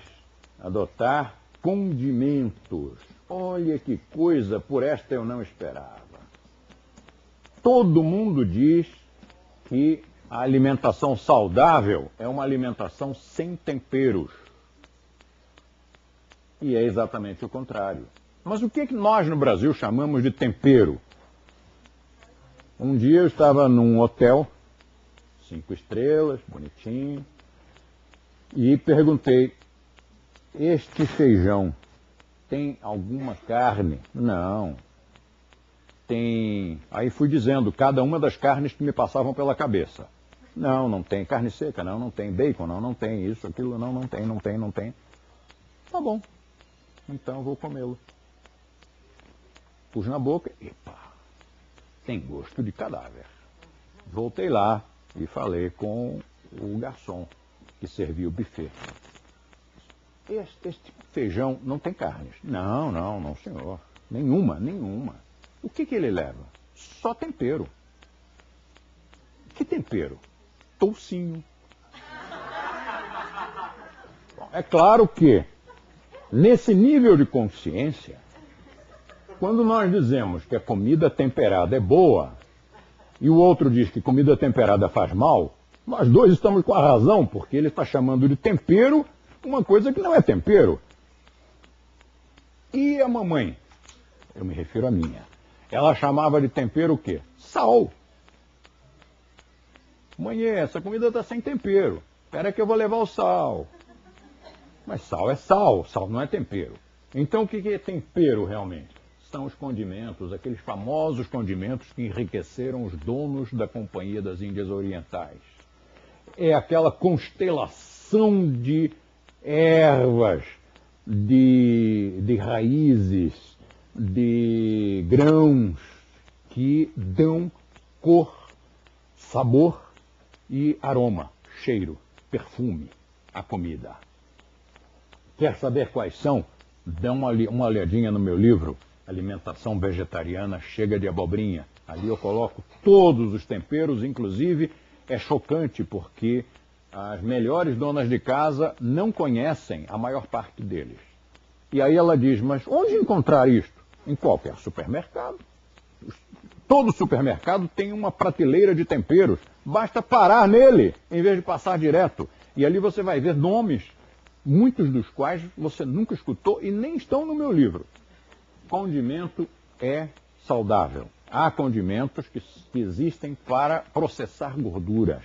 Adotar condimentos. Olha que coisa, por esta eu não esperava. Todo mundo diz que a alimentação saudável é uma alimentação sem temperos. E é exatamente o contrário. Mas o que é que nós no Brasil chamamos de tempero? Um dia eu estava num hotel, 5 estrelas, bonitinho, e perguntei, este feijão tem alguma carne? Não. Tem... Aí fui dizendo cada uma das carnes que me passavam pela cabeça. Não, não tem carne seca, não tem bacon, não tem isso, aquilo, não tem. Tá bom, então eu vou comê-lo. Pus na boca, epa, tem gosto de cadáver. Voltei lá e falei com o garçom que servia o buffet. Este feijão não tem carnes. Não, senhor. Nenhuma. O que ele leva? Só tempero. Que tempero? Toucinho. Bom, é claro que, nesse nível de consciência, quando nós dizemos que a comida temperada é boa, e o outro diz que comida temperada faz mal, nós dois estamos com a razão, porque ele está chamando de tempero uma coisa que não é tempero. E a mamãe? Eu me refiro à minha. Ela chamava de tempero o quê? Sal. Mãe, essa comida está sem tempero. Espera que eu vou levar o sal. Mas sal é sal não é tempero. Então o que é tempero realmente? São os condimentos, aqueles famosos condimentos que enriqueceram os donos da Companhia das Índias Orientais. É aquela constelação de ervas, de raízes, de grãos que dão cor, sabor e aroma, cheiro, perfume à comida. Quer saber quais são? Dá uma olhadinha no meu livro, Alimentação Vegetariana Chega de Abobrinha. Ali eu coloco todos os temperos, inclusive é chocante porque as melhores donas de casa não conhecem a maior parte deles. E aí ela diz, mas onde encontrar isto? Em qualquer supermercado. Todo supermercado tem uma prateleira de temperos. Basta parar nele, em vez de passar direto. E ali você vai ver nomes, muitos dos quais você nunca escutou e nem estão no meu livro. Condimento é saudável. Há condimentos que existem para processar gorduras.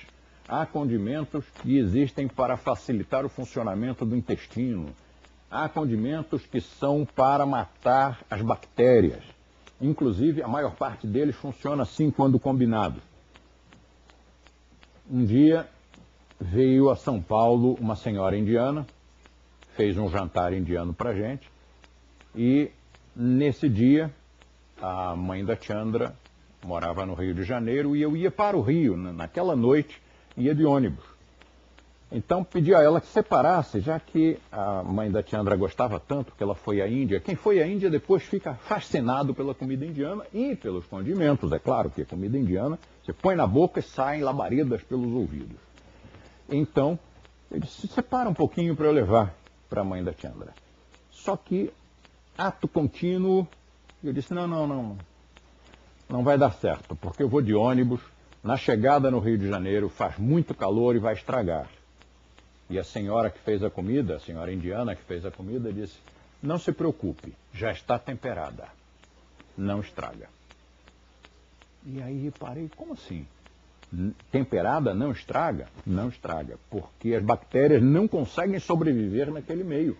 Há condimentos que existem para facilitar o funcionamento do intestino. Há condimentos que são para matar as bactérias. Inclusive, a maior parte deles funciona assim quando combinado. Um dia veio a São Paulo uma senhora indiana, fez um jantar indiano para a gente, e nesse dia a mãe da Chandra morava no Rio de Janeiro e eu ia para o Rio, naquela noite, ia de ônibus. Então pedi a ela que separasse, já que a mãe da Chandra gostava tanto que ela foi à Índia. Quem foi à Índia depois fica fascinado pela comida indiana e pelos condimentos. É claro que a comida indiana você põe na boca e saem labaredas pelos ouvidos. Então, eu disse, separa um pouquinho para eu levar para a mãe da Chandra. Só que, ato contínuo, eu disse, não vai dar certo, porque eu vou de ônibus, na chegada no Rio de Janeiro faz muito calor e vai estragar. E a senhora que fez a comida, a senhora indiana que fez a comida, disse, não se preocupe, já está temperada, não estraga. E aí reparei, como assim? Temperada não estraga? Não estraga, porque as bactérias não conseguem sobreviver naquele meio.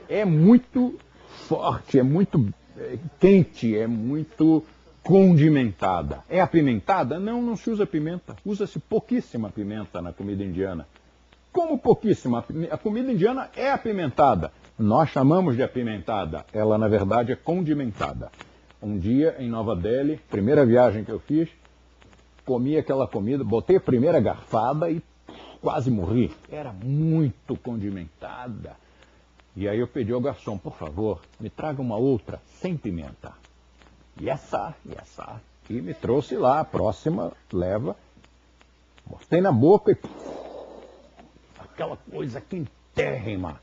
É muito forte, é muito quente, é muito condimentada. É apimentada? Não, não se usa pimenta. Usa-se pouquíssima pimenta na comida indiana. Como pouquíssima? A comida indiana é apimentada. Nós chamamos de apimentada. Ela, na verdade, é condimentada. Um dia, em Nova Delhi, primeira viagem que eu fiz, comi aquela comida, botei a primeira garfada e quase morri. Era muito condimentada. E aí eu pedi ao garçom, por favor, me traga uma outra sem pimenta. E me trouxe lá, a próxima leva. Botei na boca e aquela coisa quentérrima.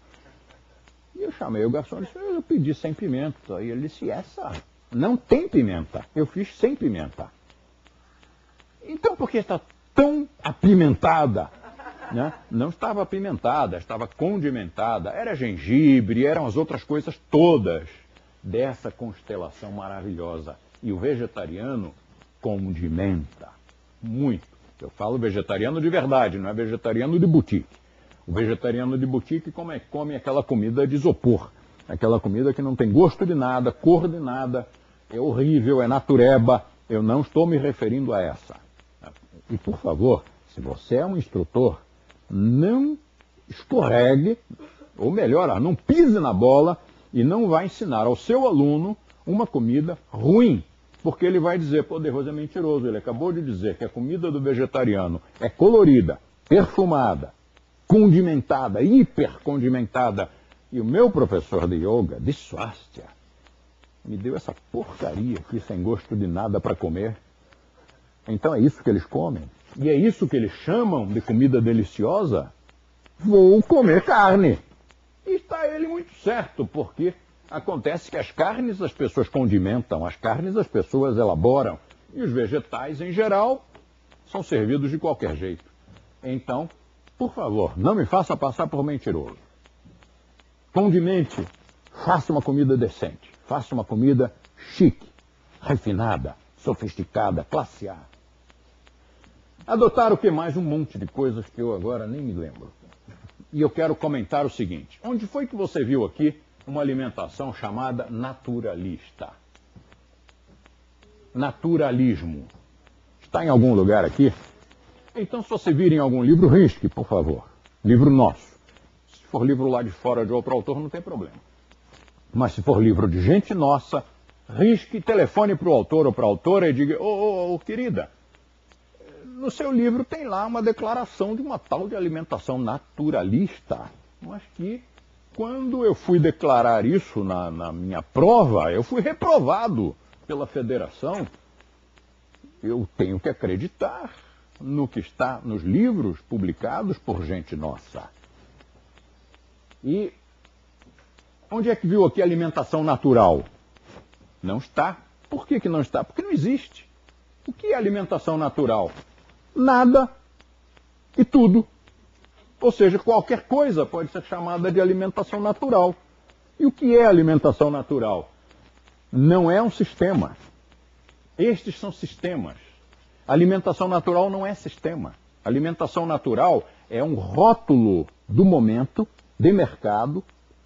E eu chamei o garçom e disse, eu pedi sem pimenta. E ele disse, essa não tem pimenta. Eu fiz sem pimenta. Então por que está tão apimentada? Né? Não estava apimentada, estava condimentada. Era gengibre, eram as outras coisas todas dessa constelação maravilhosa. E o vegetariano condimenta muito. Eu falo vegetariano de verdade, não é vegetariano de boutique. O vegetariano de boutique come aquela comida de isopor. Aquela comida que não tem gosto de nada, cor de nada, é horrível, é natureba. Eu não estou me referindo a essa. E, por favor, se você é um instrutor, não escorregue, ou melhor, não pise na bola e não vai ensinar ao seu aluno uma comida ruim. Porque ele vai dizer, pô, De Rose é mentiroso. Ele acabou de dizer que a comida do vegetariano é colorida, perfumada, condimentada, hipercondimentada. E o meu professor de yoga, de Swastika, me deu essa porcaria aqui sem gosto de nada para comer. Então é isso que eles comem? E é isso que eles chamam de comida deliciosa? Vou comer carne. E está ele muito certo, porque acontece que as carnes as pessoas condimentam, as carnes as pessoas elaboram, e os vegetais, em geral, são servidos de qualquer jeito. Então, por favor, não me faça passar por mentiroso. Condimente, faça uma comida decente, faça uma comida chique, refinada, sofisticada, classe A. Adotar o que mais? Um monte de coisas que eu agora nem me lembro. E eu quero comentar o seguinte. Onde foi que você viu aqui uma alimentação chamada naturalista? Naturalismo. Está em algum lugar aqui? Então, se você vir em algum livro, risque, por favor. Livro nosso. Se for livro lá de fora de outro autor, não tem problema. Mas se for livro de gente nossa, risque, telefone para o autor ou para a autora e diga, ô, querida, no seu livro tem lá uma declaração de uma tal de alimentação naturalista. Mas que, quando eu fui declarar isso na minha prova, eu fui reprovado pela federação. Eu tenho que acreditar no que está nos livros publicados por gente nossa. E onde é que viu aqui alimentação natural? Não está. Por que não está? Porque não existe. O que é alimentação natural? Nada e tudo. Ou seja, qualquer coisa pode ser chamada de alimentação natural. E o que é alimentação natural? Não é um sistema. Estes são sistemas. Alimentação natural não é sistema. Alimentação natural é um rótulo do momento, de mercado,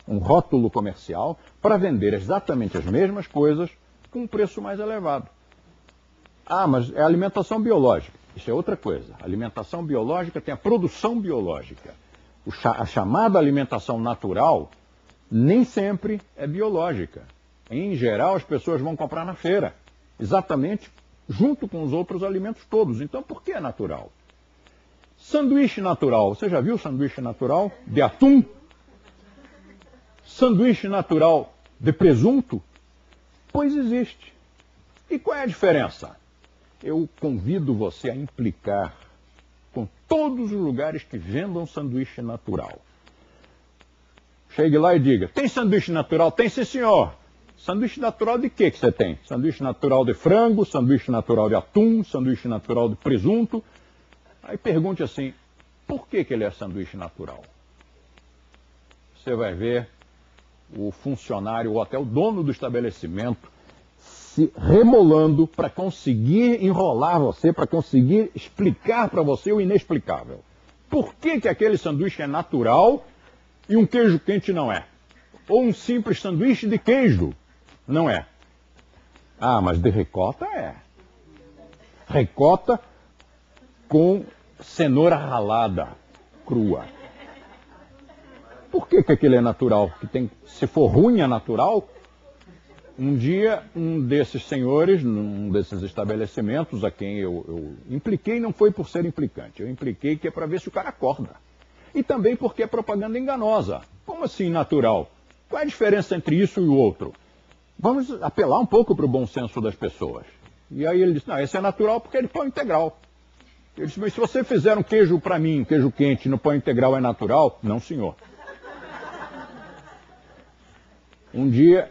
um rótulo comercial, para vender exatamente as mesmas coisas com um preço mais elevado. Ah, mas é alimentação biológica. Isso é outra coisa. A alimentação biológica tem a produção biológica. A chamada alimentação natural nem sempre é biológica. Em geral, as pessoas vão comprar na feira, exatamente junto com os outros alimentos todos. Então, por que é natural? Sanduíche natural. Você já viu sanduíche natural de atum? Sanduíche natural de presunto? Pois existe. E qual é a diferença? Eu convido você a implicar com todos os lugares que vendam sanduíche natural. Chegue lá e diga, tem sanduíche natural? Tem, sim, senhor. Sanduíche natural de que você tem? Sanduíche natural de frango, sanduíche natural de atum, sanduíche natural de presunto. Aí pergunte assim, por que ele é sanduíche natural? Você vai ver o funcionário ou até o dono do estabelecimento se remolando para conseguir enrolar você, para conseguir explicar para você o inexplicável. Por que que aquele sanduíche é natural e um queijo quente não é? Ou um simples sanduíche de queijo não é? Ah, mas de ricota é. Ricota com cenoura ralada, crua. Por que que aquilo é natural? Se for ruim é natural? Um dia, um desses senhores, num desses estabelecimentos a quem eu impliquei, não foi por ser implicante, eu impliquei que é para ver se o cara acorda. E também porque é propaganda enganosa. Como assim natural? Qual é a diferença entre isso e o outro? Vamos apelar um pouco para o bom senso das pessoas. E aí ele disse, não, esse é natural porque é de pão integral. Ele disse, mas se você fizer um queijo para mim, um queijo quente no pão integral é natural? Não, senhor. Um dia,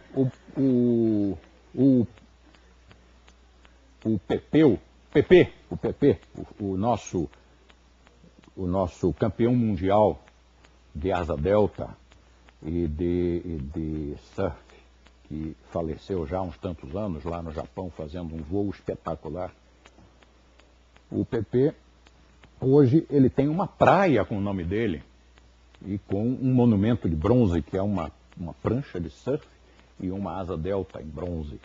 o nosso campeão mundial de asa delta e de surf, que faleceu já há uns tantos anos lá no Japão fazendo um voo espetacular. O PP, hoje, ele tem uma praia com o nome dele e com um monumento de bronze, que é uma prancha de surf e uma asa delta em bronze.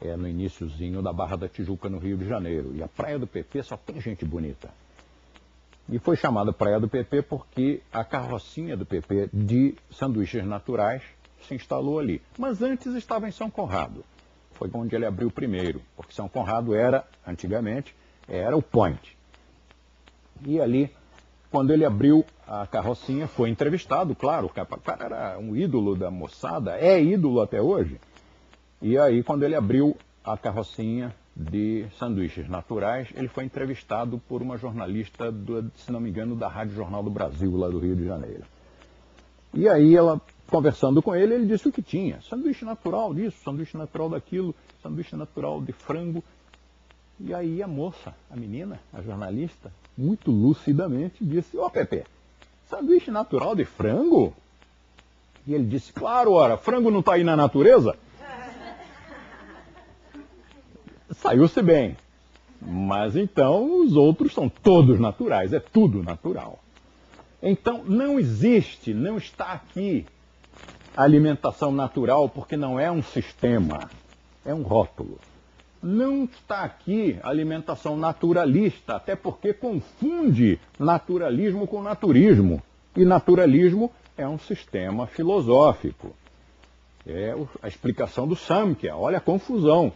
É no iniciozinho da Barra da Tijuca, no Rio de Janeiro. E a Praia do PP só tem gente bonita. E foi chamada Praia do PP porque a carrocinha do PP de sanduíches naturais se instalou ali. Mas antes estava em São Conrado. Foi onde ele abriu primeiro, porque São Conrado antigamente, era o point. E ali, quando ele abriu a carrocinha, foi entrevistado, claro, o cara era um ídolo da moçada, é ídolo até hoje. E aí, quando ele abriu a carrocinha de sanduíches naturais, ele foi entrevistado por uma jornalista, se não me engano, da Rádio Jornal do Brasil, lá do Rio de Janeiro. E aí, ela, conversando com ele, ele disse o que tinha. Sanduíche natural disso, sanduíche natural daquilo, sanduíche natural de frango. E aí a moça, a menina, a jornalista, muito lucidamente disse, ô Pepe, sanduíche natural de frango? E ele disse, claro, ora, frango não está aí na natureza? Saiu-se bem. Mas então os outros são todos naturais, é tudo natural. Então não existe, não está aqui a alimentação natural porque não é um sistema, é um rótulo. Não está aqui a alimentação naturalista, até porque confunde naturalismo com naturismo. E naturalismo é um sistema filosófico. É a explicação do Samkhya, olha a confusão.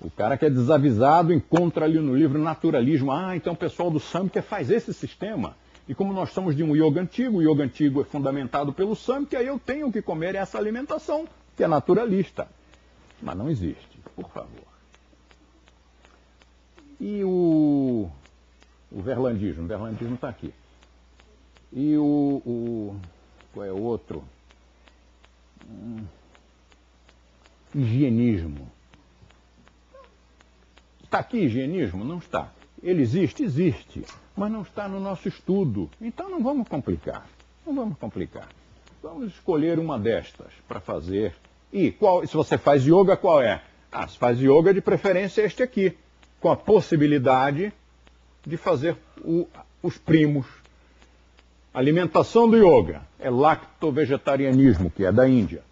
O cara que é desavisado encontra ali no livro naturalismo. Ah, então o pessoal do Samkhya faz esse sistema. E como nós somos de um yoga antigo, o yoga antigo é fundamentado pelo Samkhya, eu tenho que comer essa alimentação que é naturalista. Mas não existe, por favor. E o verlandismo? O verlandismo está aqui. E qual é o outro? Higienismo. Está aqui higienismo? Não está. Ele existe? Existe. Mas não está no nosso estudo. Então não vamos complicar. Não vamos complicar. Vamos escolher uma destas para fazer. E se você faz yoga, qual é? Ah, se faz yoga, de preferência este aqui. Com a possibilidade de fazer os primos. A alimentação do yoga é lacto-vegetarianismo, que é da Índia.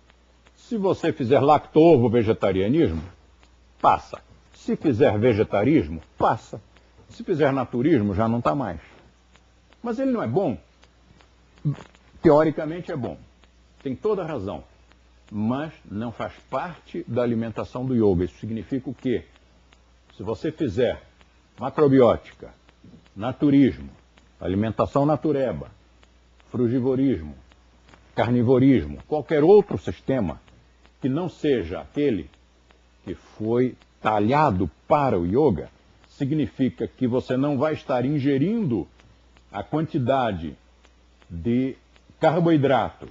Se você fizer lacto-ovo-vegetarianismo, passa. Se fizer vegetarismo, passa. Se fizer naturismo, já não está mais. Mas ele não é bom? Teoricamente é bom. Tem toda a razão. Mas não faz parte da alimentação do yoga. Isso significa o quê? Se você fizer macrobiótica, naturismo, alimentação natureba, frugivorismo, carnivorismo, qualquer outro sistema que não seja aquele que foi talhado para o yoga, significa que você não vai estar ingerindo a quantidade de carboidratos,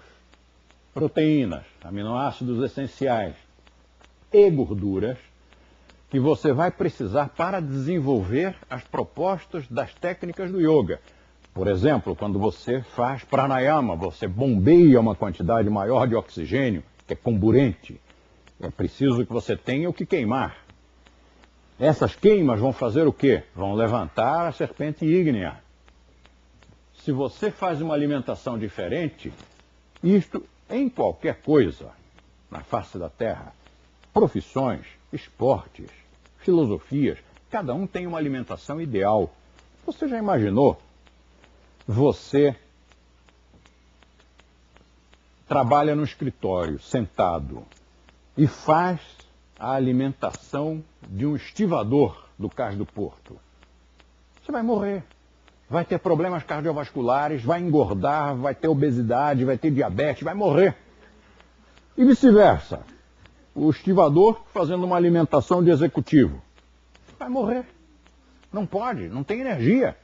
proteínas, aminoácidos essenciais e gorduras que você vai precisar para desenvolver as propostas das técnicas do yoga. Por exemplo, quando você faz pranayama, você bombeia uma quantidade maior de oxigênio, que é comburente. É preciso que você tenha o que queimar. Essas queimas vão fazer o quê? Vão levantar a serpente ígnea. Se você faz uma alimentação diferente, isto em qualquer coisa, na face da Terra, profissões, esportes, filosofias, cada um tem uma alimentação ideal. Você já imaginou? Você trabalha no escritório, sentado, e faz a alimentação de um estivador do Cais do Porto. Você vai morrer. Vai ter problemas cardiovasculares, vai engordar, vai ter obesidade, vai ter diabetes, vai morrer. E vice-versa. O estivador fazendo uma alimentação de executivo. Vai morrer. Não pode, não tem energia.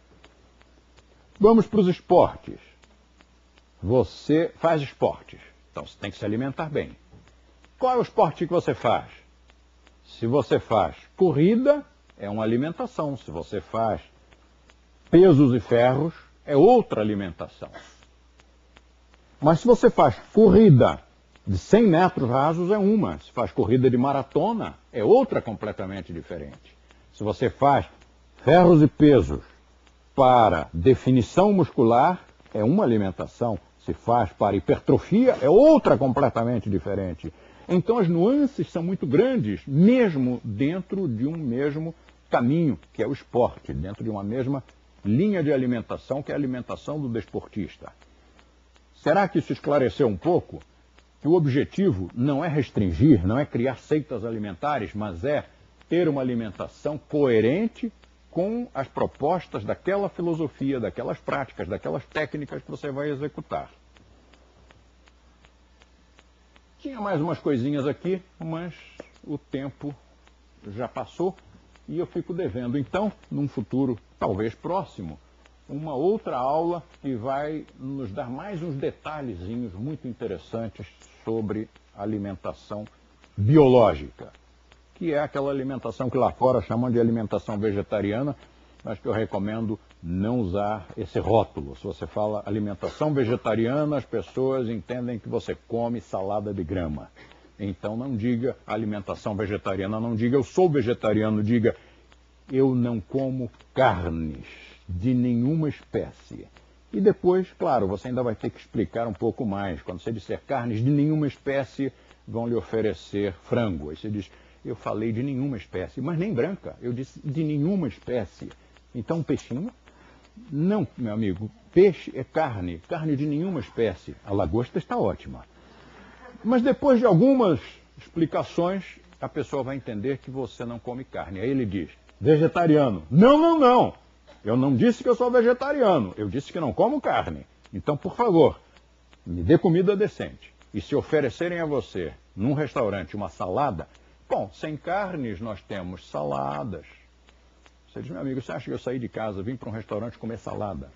Vamos para os esportes. Você faz esportes, então você tem que se alimentar bem. Qual é o esporte que você faz? Se você faz corrida, é uma alimentação. Se você faz pesos e ferros, é outra alimentação. Mas se você faz corrida de 100 metros rasos, é uma. Se faz corrida de maratona, é outra completamente diferente. Se você faz ferros e pesos para definição muscular, é uma alimentação. Se faz para hipertrofia, é outra completamente diferente. Então as nuances são muito grandes, mesmo dentro de um mesmo caminho, que é o esporte, dentro de uma mesma linha de alimentação, que é a alimentação do desportista. Será que isso esclareceu um pouco? Que o objetivo não é restringir, não é criar seitas alimentares, mas é ter uma alimentação coerente com as propostas daquela filosofia, daquelas práticas, daquelas técnicas que você vai executar. Tinha mais umas coisinhas aqui, mas o tempo já passou e eu fico devendo. Então, num futuro talvez próximo, uma outra aula que vai nos dar mais uns detalhezinhos muito interessantes sobre alimentação biológica, que é aquela alimentação que lá fora chamam de alimentação vegetariana, mas que eu recomendo não usar esse rótulo. Se você fala alimentação vegetariana, as pessoas entendem que você come salada de grama. Então não diga alimentação vegetariana, não diga eu sou vegetariano, diga eu não como carnes de nenhuma espécie. E depois, claro, você ainda vai ter que explicar um pouco mais. Quando você disser carnes de nenhuma espécie, vão lhe oferecer frango. Aí você diz, eu falei de nenhuma espécie, mas nem branca, eu disse de nenhuma espécie. Então, peixinho? Não, meu amigo, peixe é carne, carne de nenhuma espécie. A lagosta está ótima. Mas depois de algumas explicações, a pessoa vai entender que você não come carne. Aí ele diz, vegetariano. Não, não, não. Eu não disse que eu sou vegetariano, eu disse que não como carne. Então, por favor, me dê comida decente. E se oferecerem a você, num restaurante, uma salada, bom, sem carnes nós temos saladas. Você diz, meu amigo, você acha que eu saí de casa, vim para um restaurante comer salada?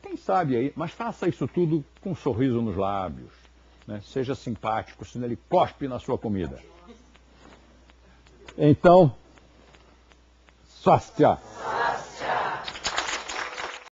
Quem sabe aí, mas faça isso tudo com um sorriso nos lábios, né? Seja simpático, senão ele cospe na sua comida. Então, swastika.